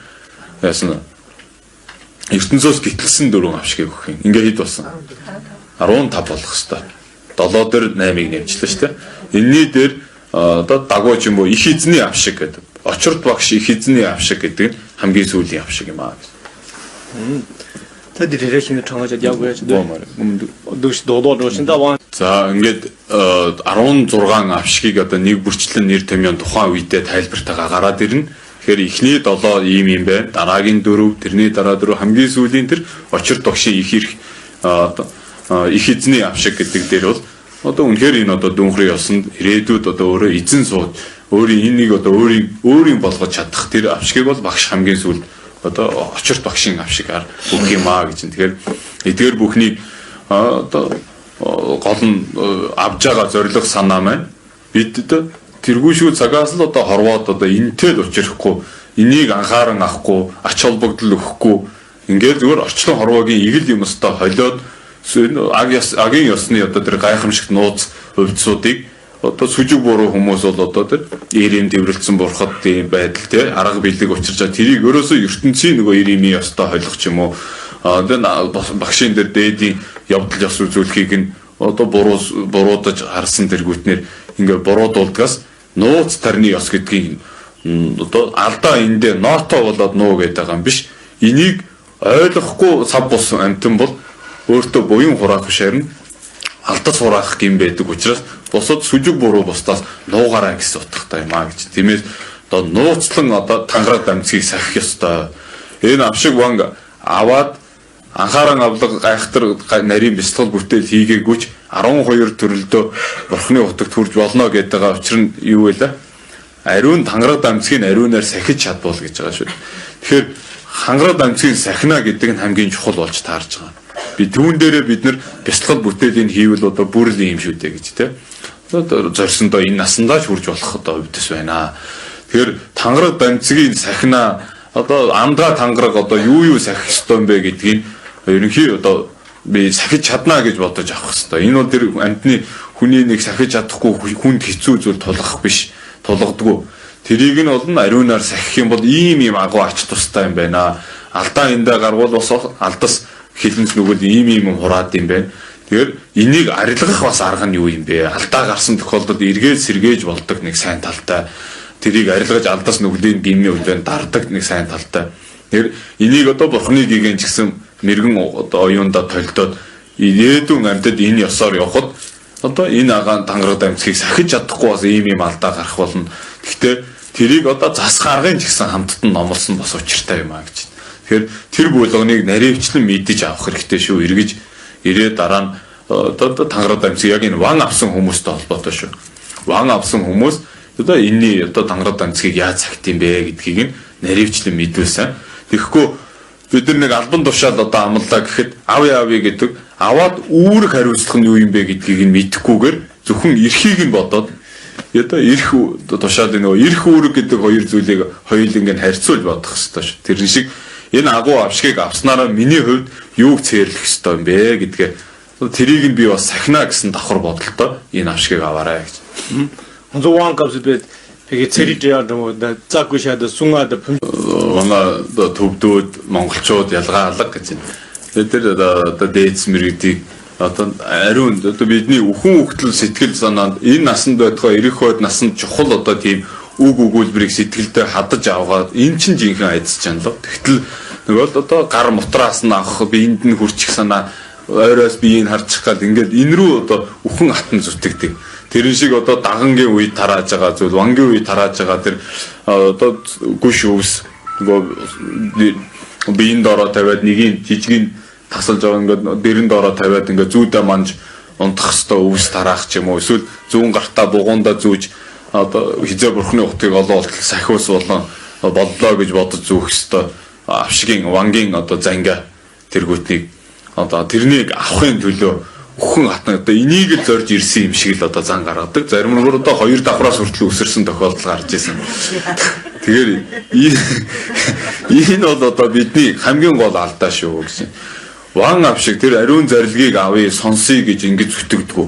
яасан ертөнцөөс гítэлсэн 4 авшиг өгөх юм. Ингээ хэд болсон? 15 болох хэвээр. 7 дээр 8-ыг нэмжлээ шүү дээ. Энэний дээр одоо дагууч юм уу их эзний авшиг гэдэг. Очирд багш их эзний авшиг гэдэг нь хамгийн сүүлийн авшиг юм аа. 다들 이렇게 청하자 야구해야지. 도시 도도로신다 와. За ингээд 16 авшигыг одоо нэг бүрчлэн нэр томьёон тухайн үедээ тайлбартайгаа гараад ирнэ. Тэгэхээр эхний 7 ийм юм байна. Дараагийн 4, тэрний дараа 4 хамгийн сүүлийн тэр очирд багшийн их эзний авшиг гэдэг дээр бол одоо үнэхээр энэ одоо дүнхрийн ёсонд ирээдүйд одоо өөрөө эзэн сууд өөрийн энийг одоо өөрийн болгож чадах тэр авшигыг бол багш хамгийн сүүлд одоо очирт багшийн авшигаар өгөх юм аа гэж. Тэгэхээр эдгээр бүхний одоо гол нь авж байгаа зорилго санаа маань бид тэргүй шүү цагаас л одоо хорвоод одоо энтэй л учрахгүй энийг анхааран авахгүй ач холбогдол өгөхгүй ингээд зүгээр орчлон хорвоогийн игэл юмстай холиод агийн ёсны одоо тэр гайхамшигт нууц хувьцуудыг одоо сүжиг буруу хүмүүс бол одоо тэр эрэм тэмрэлцсэн бурхад тийм байдал тий арга бэлэг учирч байгаа тэрийг ерөөсөө ертөнцийн нөгөө эремийн ёстой ойлгох юм уу одоо багшийн дээр дээдийн явдал ёс үзүүлэхийг нь одоо буруудаж харсан тэргүүтнэр ингээ буруудуулдгаас нууц тарны ёс гэдгийг одоо алдаа эндээ ното болоод нуу гэдэг байгаа юм биш. Энийг ойлгохгүй сав бус амтан бол өөртөө буян хураах биш харин алдас хураах гэм байдаг учраас бусад сүжиг буруу бусдаас нуугараа гэсэн утгатай юм а гэж. Тиймээс одоо нууцлан одоо тангараг дамжгийг сахих ёстой. Энэ авшиг ванг аваад анхааран авлага гайхтар нарийн бяцлал бүтээл хийгээгүйч 12 төрөлдөө бурхны утагт хүрж болно гэдэг байгаа учир нь юу вэ? Ариун тангараг дамжгийг ариунаар сахиж чадвал гэж байгаа шүү. Тэгэхээр хангараг дамжгийг сахина гэдэг нь хамгийн чухал болж таарж байгаа. Би түүн дээрээ бид нар бяцлал бүтээлийн хийвэл одоо бүрл юм шүү дээ гэж тийм. Одоо зорьсондоо энэ насандаа ч хүрж болох одоо үдс байна. Тэгэхээр тангараг дамжгийг сахина одоо амдгаа тангараг одоо юу сахих ёстой юм бэ гэдгийг ерөнхий одоо би сахиж чадна гэж бодож авах хэрэгтэй. Энэ бол тэр амьтны хүний нэг сахиж чадахгүй хүнд хэцүү зүйл тулгах биш, тулгадгүй. Тэрийг нь бол ариунаар сахих юм бол ийм агуу ач тустай юм байна. Алдаа эндээ гарвал бас алдас хилэнс нүгэл ийм хураад юм байна. Тэгэхээр энийг арилгах бас арга нь юу юм бэ? Алдаа гарсан тохиолдолд эргээд сэргээж болдог нэг сайн талтай. Тэрийг арилгаж алдас нүглийн гимний үлдэн дардаг нэг сайн талтай. Тэр энийг одоо бурхны гигэн ч гэсэн мэрэгэн одоо оюунда толдоод ирээдүйн амьтад энэ ёсоор явхад одоо энэ агаан тангараг дамжгийг сахиж чадахгүй бас ийм алдаа гарах болно. Гэхдээ тэрийг одоо засах аргын ч гэсэн хамтд нь номлосон бас учиртай юм а гэж. Тэгэхээр тэр болгоныг наривчлан мэдэж авах хэрэгтэй шүү. Эргэж ирээ дараа нь одоо тангараг дамжгийг яг энэ ван авсан хүмүүстэй холбоотой шүү. Ван авсан хүмүүс одоо энэний одоо тангараг дамжгийг яаж сахих юм бэ гэдгийг нь наривчлан мэдүүлсэн. Тэгэхгүй бид нар нэг албан тушаал одоо амлаа гэхэд авъя гэдэг аваад үүрэг хариуцлах нь юу юм бэ гэдгийг нь мэдэхгүйгээр зөвхөн эрхийг нь бодоод одоо эрх тушаалын нөгөө эрх үүрэг гэдэг хоёр зүйлийг хоёуланг нь харьцуулж бодох хэрэгтэй шүү. Тэрэн шиг энэ агуу авшгийг авснараа миний хувьд юуг цээрлэх ёстой юм бэ гэдгээ тэрийг нь би бас сахина гэсэн давхар бодолтой энэ авшгийг аваарай гэж. Онцгой капсулбэд тэгээд цэрэж да заггүйшаад сунгаад манай төвдүүд монголчууд ялгаалга гэж. Тэр одоо дээдс мэрэгдийг одоо ариун одоо бидний үхэн хөвгтөл сэтгэл санаанд энэ насанд байтугай эрэх хойд насанд чухал одоо тийм үг өгүүлбэрийг сэтгэлдээ хадаж авгаад эн чинь жинхэнэ айдас чанал. Тэгтэл нөгөө одоо гар мутраас нь авах би энд нь хүрчих санаа ойроос биеийг харчих гал ингээд энэ рүү одоо үхэн хатан зүтгэдэг. Тэрэн шиг одоо дагангийн үед тарааж байгаа зүйл, вангийн үед тарааж байгаа тэр одоо гүш өвс нөгөө биеийн доороо тавиад нэгийг жижигэн тасалж байгаа ингээд дэрэн доороо тавиад ингээд зүүдэ манж унтах хэвээр өвс тараах ч юм уу эсвэл зүүн гартаа бугуунда зүүж одоо хизээ бурхны утгыг олон болтол сахиус болон боллоо гэж бодож зүүх хэвээр авшигын вангийн одоо занга тэргүүтнийг одоо тэрнийг авахын төлөө үхэн хатна одоо энийг л зорж ирсэн юм шиг л одоо зан гаргадаг. Зарим нь одоо 2 давхраас хүртэл өсөрсөн тохиолдол гарч ирсэн. Тэгэхээр энэ бол одоо бидний хамгийн гол алдаа шүү гэсэн. Ван авшиг тэр ариун зарилгийг авъя, сонсъё гэж ингэж зүтгэдэггүй.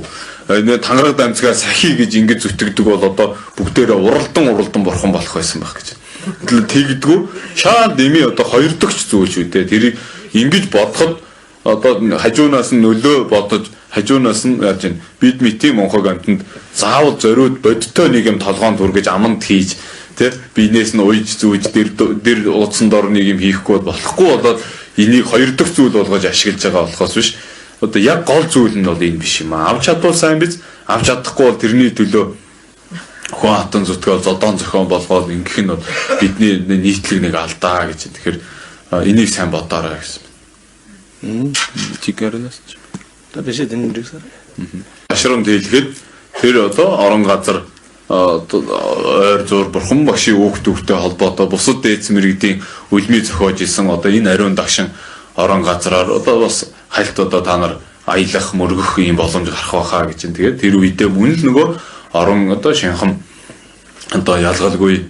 Энэ тангараг дамжгаа сахий гэж ингэж зүтгэдэг бол одоо бүгдээрээ уралдан бурхан болох байсан байх гэж. Тэгдэггүй шаа дэмий одоо хоёр дахь зүйл шүү дээ. Тэрийг ингэж бодоход одоо хажуунаас нь нөлөө бодож хажуунаас нь яаж вэ? Бид мэтийн монхог амтнд заавал зориуд бодтой нэг юм толгоонд хүргэж аманд хийж тий биенээс нь уйж зүүж дэр уудсан дор нэг юм хийхгүй болохгүй болоод энийг хоёр дахь зүйл болгож ашиглаж байгаа болохоос биш. Одоо яг гол зүйл нь бол энэ биш юм аа. Авч чадвал сайн биз? Авч чадахгүй бол тэрний төлөө хүн хатан зүтгэл зодон зохион болгоод ингэх нь бидний нийтлэг нэг алдаа гэж. Тэгэхээр энийг сайн бодоорой гэсэн. Чигэрнэс. Тэбэшээ дэнэрсэн. Ашрам дийлгээд тэр одоо орон газар ойр зур бурхан багшийн өөхтөвтэй холбоотой бусад дээдс мэрэгдийн үлмий зохиож исэн одоо энэ ариун дагшин орон газраар одоо бас хальт одоо та нар аялах мөргөх юм боломж гарах байхаа гэж. Тэгээд тэр үедээ мөн л нөгөө орон одоо шинхан одоо ялгалгүй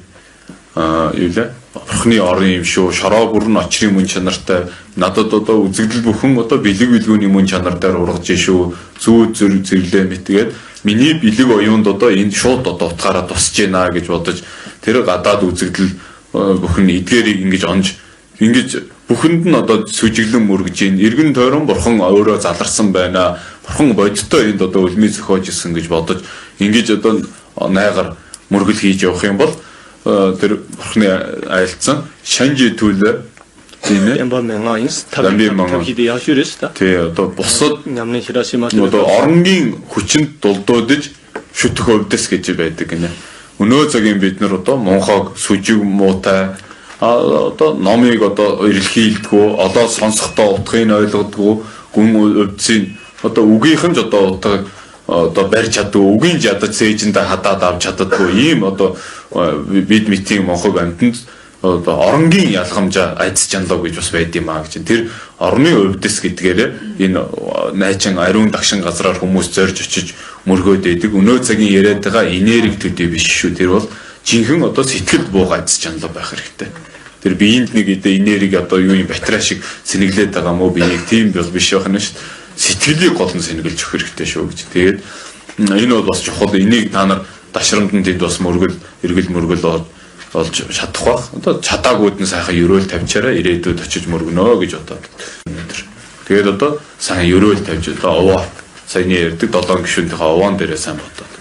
юу лээ бурхны орон юм шүү. Шороо бүрэн очрын мөн чанартай надад одоо үзэгдэл бүхэн одоо бэлэг билгүүний мөн чанар дээр ургаж шүү. Зүүд зэрлээ мэтгээд миний бэлэг оюунд одоо энэ шууд одоо утгаараа тусч гинэ гэж бодож тэр гадаад үзэгдэл бүхэн эдгээрийг ингэж онж ингэж бүхэнд нь одоо сүжиглэн мөргөж ийн эргэн тойрон бурхан өөрөө заларсан байна. бурхан бодиттой энд одоо үлмий зохиож ирсэн гэж бодож ингэж одоо найгаар мөргөл хийж явах юм бол тэр бурханы айлцсан шанжи төлөө тийм 엠바 맹아인스 Lambi Menga. 타비데 야슈레스타 тий одоо бусад 냠네 히라시마 одоо оронгийн хүчинд дулдуудж шүтэх өвдөс гэж байдаг гинэ. Өнөө цагийн бид нар одоо мунхаг сүжиг муутай одоо номыг одоо эрэлхийлдэггүй одоо сонсохдоо утгыг ойлгодоггүй гүн өвдсийн одоо үгийнхэн ч одоо барьж чаддгүй үгийн жадад цээжиндээ хадаад авч чаддаггүй ийм одоо бид митийн мунхаг амьтанд одоо оронгийн ялгамжаа айдас чанлаа гэж бас байд юм аа гэж. Тэр орны өвдөс гэдгээр энэ найчин ариун дагшин газраар хүмүүс зорж очиж мөргөөд идэг. Өнөө цагийн яриад байгаа энерги төдий биш шүү. Тэр бол жинхэнэ одоо сэтгэл бууга айдас чанлаа байх хэрэгтэй. Тэр биеинд нэг энерги одоо юу юм батарей шиг сэнэглээд байгаа мó биеийг тийм бол биш байх нь шүү. Сэтгэлийг гол нь сэнэглэж өгөх хэрэгтэй шүү гэж. Тэгээд энэ бол бас чухал. Энийг та нар дашрамданд энд бас эргэл мөргөл олж чадах бах. Одоо чадаагүйд нь сайхан өрөөл тавьчаараа ирээдүйд очиж мөргөнө гэж бодоод. Тэгээд одоо сайн өрөөл тавьж одоо овоо саяны ярьдаг 7 гишүүнийхээ овоон дээрээ сайн бодоод.